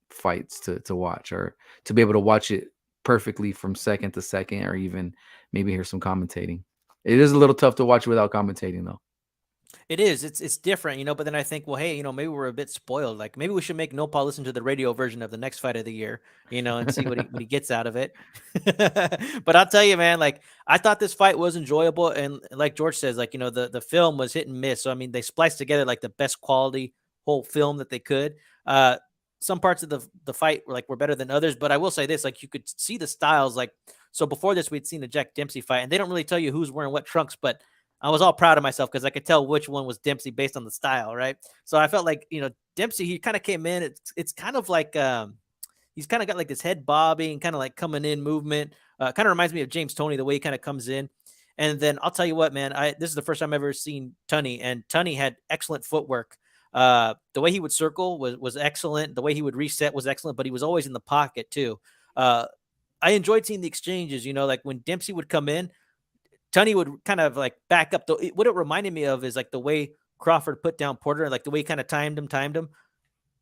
fights to watch, or to be able to watch it perfectly from second to second, or even maybe hear some commentating. It is a little tough to watch without commentating though. It is. It's different, but then I think, well, hey, maybe we're a bit spoiled. Like maybe we should make Nopal listen to the radio version of the next fight of the year, and see what he gets out of it. But I'll tell you, man, like I thought this fight was enjoyable, and like George says, like the film was hit and miss. So I mean, they spliced together like the best quality whole film that they could. Some parts of the fight were better than others, but I will say this: like you could see the styles. Like so, before this, we'd seen the Jack Dempsey fight, and they don't really tell you who's wearing what trunks, but I was all proud of myself because I could tell which one was Dempsey based on the style, right? So I felt like, Dempsey, he kind of came in. It's kind of like he's kind of got like this head bobbing, kind of like coming in movement. Kind of reminds me of James Toney, the way he kind of comes in. And then I'll tell you what, man, this is the first time I've ever seen Tunney, and Tunney had excellent footwork. The way he would circle was excellent. The way he would reset was excellent, but he was always in the pocket too. I enjoyed seeing the exchanges, like when Dempsey would come in, Tunney would kind of like back up. What it reminded me of is like the way Crawford put down Porter, like the way he kind of timed him.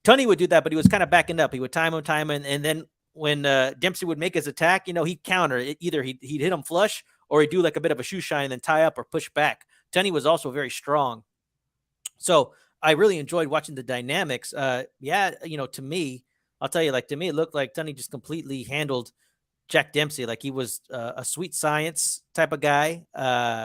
Tunney would do that, but he was kind of backing up. He would time him, and then when Dempsey would make his attack, he'd counter. Either he'd hit him flush, or he'd do like a bit of a shoe shine and then tie up or push back. Tunney was also very strong. So I really enjoyed watching the dynamics. To me, I'll tell you, like to me, it looked like Tunney just completely handled Jack Dempsey. Like he was a sweet science type of guy,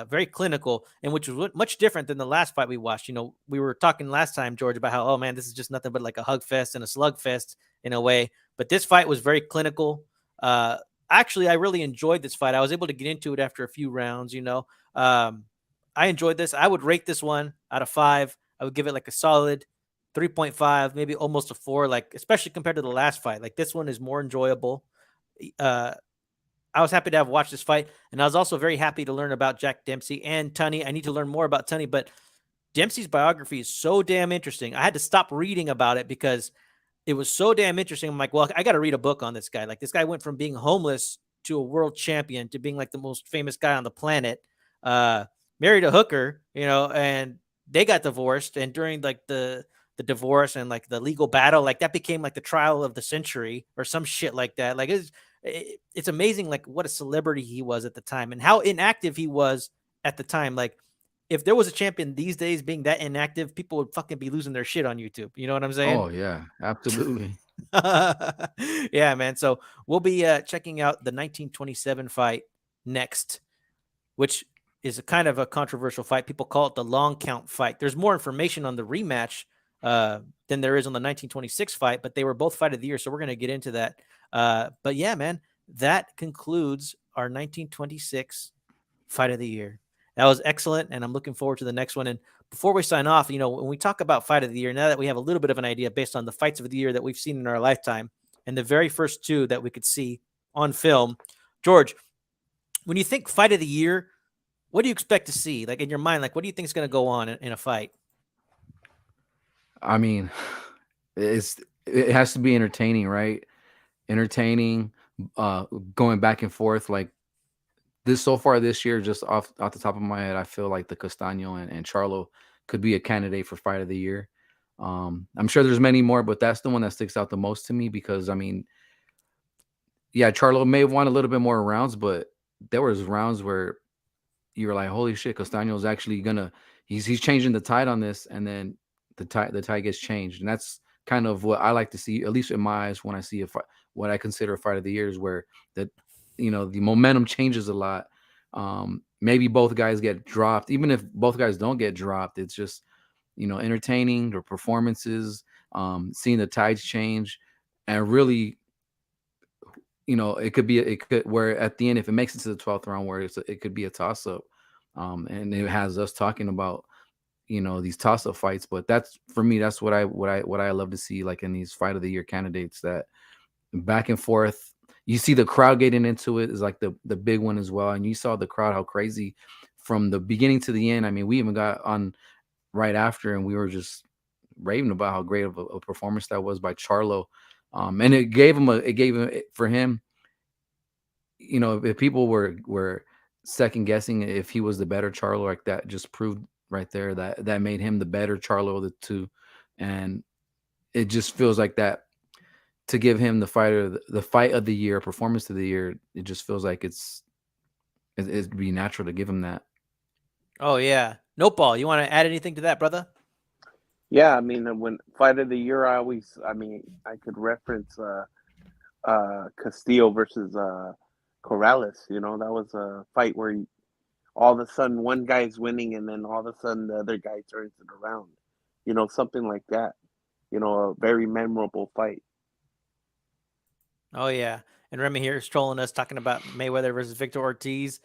very clinical, and which was much different than the last fight we watched. We were talking last time, George, about how, oh man, this is just nothing but like a hug fest and a slug fest in a way. But this fight was very clinical. Actually, I really enjoyed this fight. I was able to get into it after a few rounds. I enjoyed this. I would rate this one out of 5. I would give it like a solid 3.5, maybe almost a 4. Like especially compared to the last fight, like this one is more enjoyable. I was happy to have watched this fight, and I was also very happy to learn about Jack Dempsey and Tunney. I need to learn more about Tunney, but Dempsey's biography is so damn interesting. I had to stop reading about it because it was so damn interesting. I'm like, well, I got to read a book on this guy. Like this guy went from being homeless to a world champion to being like the most famous guy on the planet. Married a hooker, and they got divorced. And during like the divorce and like the legal battle, like that became like the trial of the century or some shit like that. Like it's amazing like what a celebrity he was at the time and how inactive he was at the time. Like if there was a champion these days being that inactive, people would fucking be losing their shit on YouTube. You know what I'm saying? Oh yeah, absolutely. Yeah, man. So we'll be checking out the 1927 fight next, which is a kind of a controversial fight. People call it the long count fight. There's more information on the rematch than there is on the 1926 fight, but they were both fight of the year, so we're going to get into that. But yeah, man, that concludes our 1926 fight of the year. That was excellent, and I'm looking forward to the next one. And before we sign off, when we talk about fight of the year, now that we have a little bit of an idea based on the fights of the year that we've seen in our lifetime, and the very first two that we could see on film, George, when you think fight of the year, what do you expect to see? Like in your mind, like what do you think is going to go on in a fight? I mean, it has to be entertaining, right? Entertaining, going back and forth. Like this so far this year, just off the top of my head, I feel like the Castaño and Charlo could be a candidate for fight of the year. I'm sure there's many more, but that's the one that sticks out the most to me because I mean, yeah, Charlo may have won a little bit more rounds, but there was rounds where you were like, holy shit, Castaño's actually he's changing the tide on this, and then the tide gets changed. And that's kind of what I like to see, at least in my eyes, when I see what I consider a fight of the year is where the momentum changes a lot. Maybe both guys get dropped. Even if both guys don't get dropped, it's just, entertaining, the performances, seeing the tides change, and really, it could where at the end, if it makes it to the 12th round, where it could be a toss up. And it has us talking about, these toss up fights. But that's, for me, that's what I love to see, like in these fight of the year candidates, that back and forth. You see the crowd getting into it is like the big one as well. And you saw the crowd, how crazy from the beginning to the end. I mean, we even got on right after and we were just raving about how great of a performance that was by Charlo. And it gave him for him, if people were second guessing if he was the better Charlo, like that just proved right there that made him the better Charlo of the two. And it just feels like that, to give him the fight of the year, performance of the year, it just feels like it'd be natural to give him that. Oh yeah. Noteball, you want to add anything to that, brother? Yeah, I mean, when fight of the year, I could reference Castillo versus Corrales. That was a fight where all of a sudden one guy's winning and then all of a sudden the other guy turns it around. Something like that. A very memorable fight. Oh yeah. And Remy here is trolling us, talking about Mayweather versus Victor Ortiz.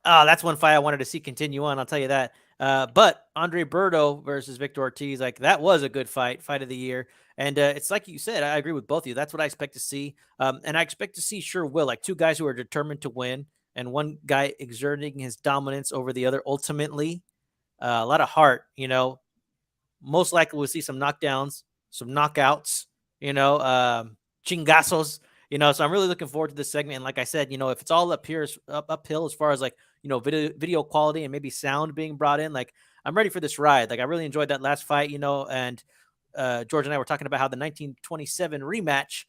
Oh, that's one fight I wanted to see continue on, I'll tell you that. But Andre Berto versus Victor Ortiz, like that was a good fight of the year. And it's like you said, I agree with both of you. That's what I expect to see. And I expect to see sure will, like two guys who are determined to win and one guy exerting his dominance over the other. Ultimately, a lot of heart, most likely we'll see some knockdowns, some knockouts, chingazos. So I'm really looking forward to this segment. And like I said, if it's all uphill as far as like, video quality and maybe sound being brought in, like I'm ready for this ride. Like I really enjoyed that last fight, and George and I were talking about how the 1927 rematch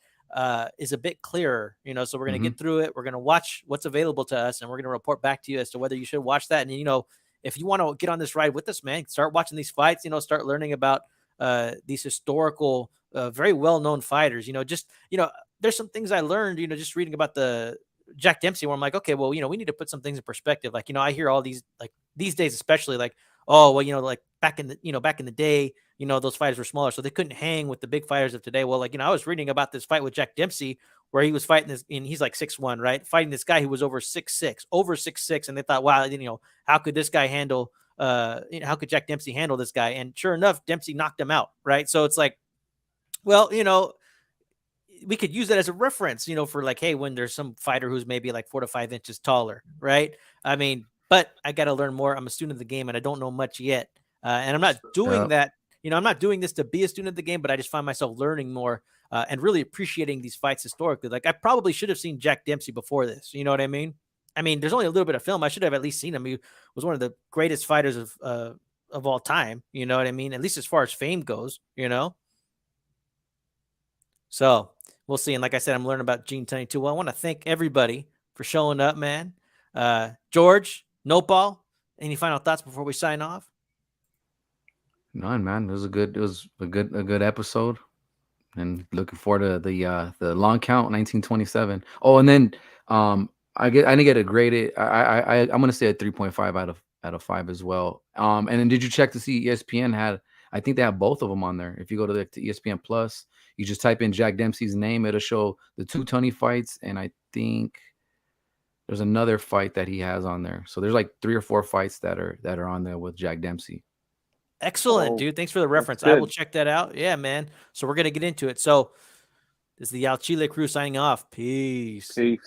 is a bit clearer, so we're going to get through it. We're going to watch what's available to us and we're going to report back to you as to whether you should watch that. And, if you want to get on this ride with us, man, start watching these fights, start learning about these historical, very well-known fighters, there's some things I learned, just reading about the Jack Dempsey, where I'm like, okay, well, we need to put some things in perspective. Like, I hear all these, like these days, especially like, oh, well, like back in the day, those fighters were smaller, so they couldn't hang with the big fighters of today. Well, like, I was reading about this fight with Jack Dempsey where he was fighting this, and he's like 6'1", right? Fighting this guy who was over 6'6", and they thought, wow, how could this guy handle, how could Jack Dempsey handle this guy? And sure enough, Dempsey knocked him out, right? So it's like, well, we could use that as a reference, for like, hey, when there's some fighter who's maybe like 4 to 5 inches taller, right? I mean, but I got to learn more. I'm a student of the game and I don't know much yet. And I'm not doing that. I'm not doing this to be a student of the game, but I just find myself learning more and really appreciating these fights historically. Like I probably should have seen Jack Dempsey before this. You know what I mean? I mean, there's only a little bit of film. I should have at least seen him. He was one of the greatest fighters of all time. You know what I mean? At least as far as fame goes, So we'll see. And like I said, I'm learning about Gene Tunney too. Well, I want to thank everybody for showing up, man. George, Nopal, any final thoughts before we sign off? None, man. It was a good episode, and looking forward to the long count 1927. Oh, and then I didn't get a graded. I'm gonna say a 3.5 out of 5 as well. And then did you check to see ESPN had? I think they have both of them on there. If you go to ESPN Plus, you just type in Jack Dempsey's name, it'll show the 2 Tunney fights, and I think there's another fight that he has on there. So there's like 3 or 4 fights that are on there with Jack Dempsey. Excellent, dude. Thanks for the reference. I will check that out. Yeah, man. So we're going to get into it. So this is the Chile Crew signing off. Peace. Peace.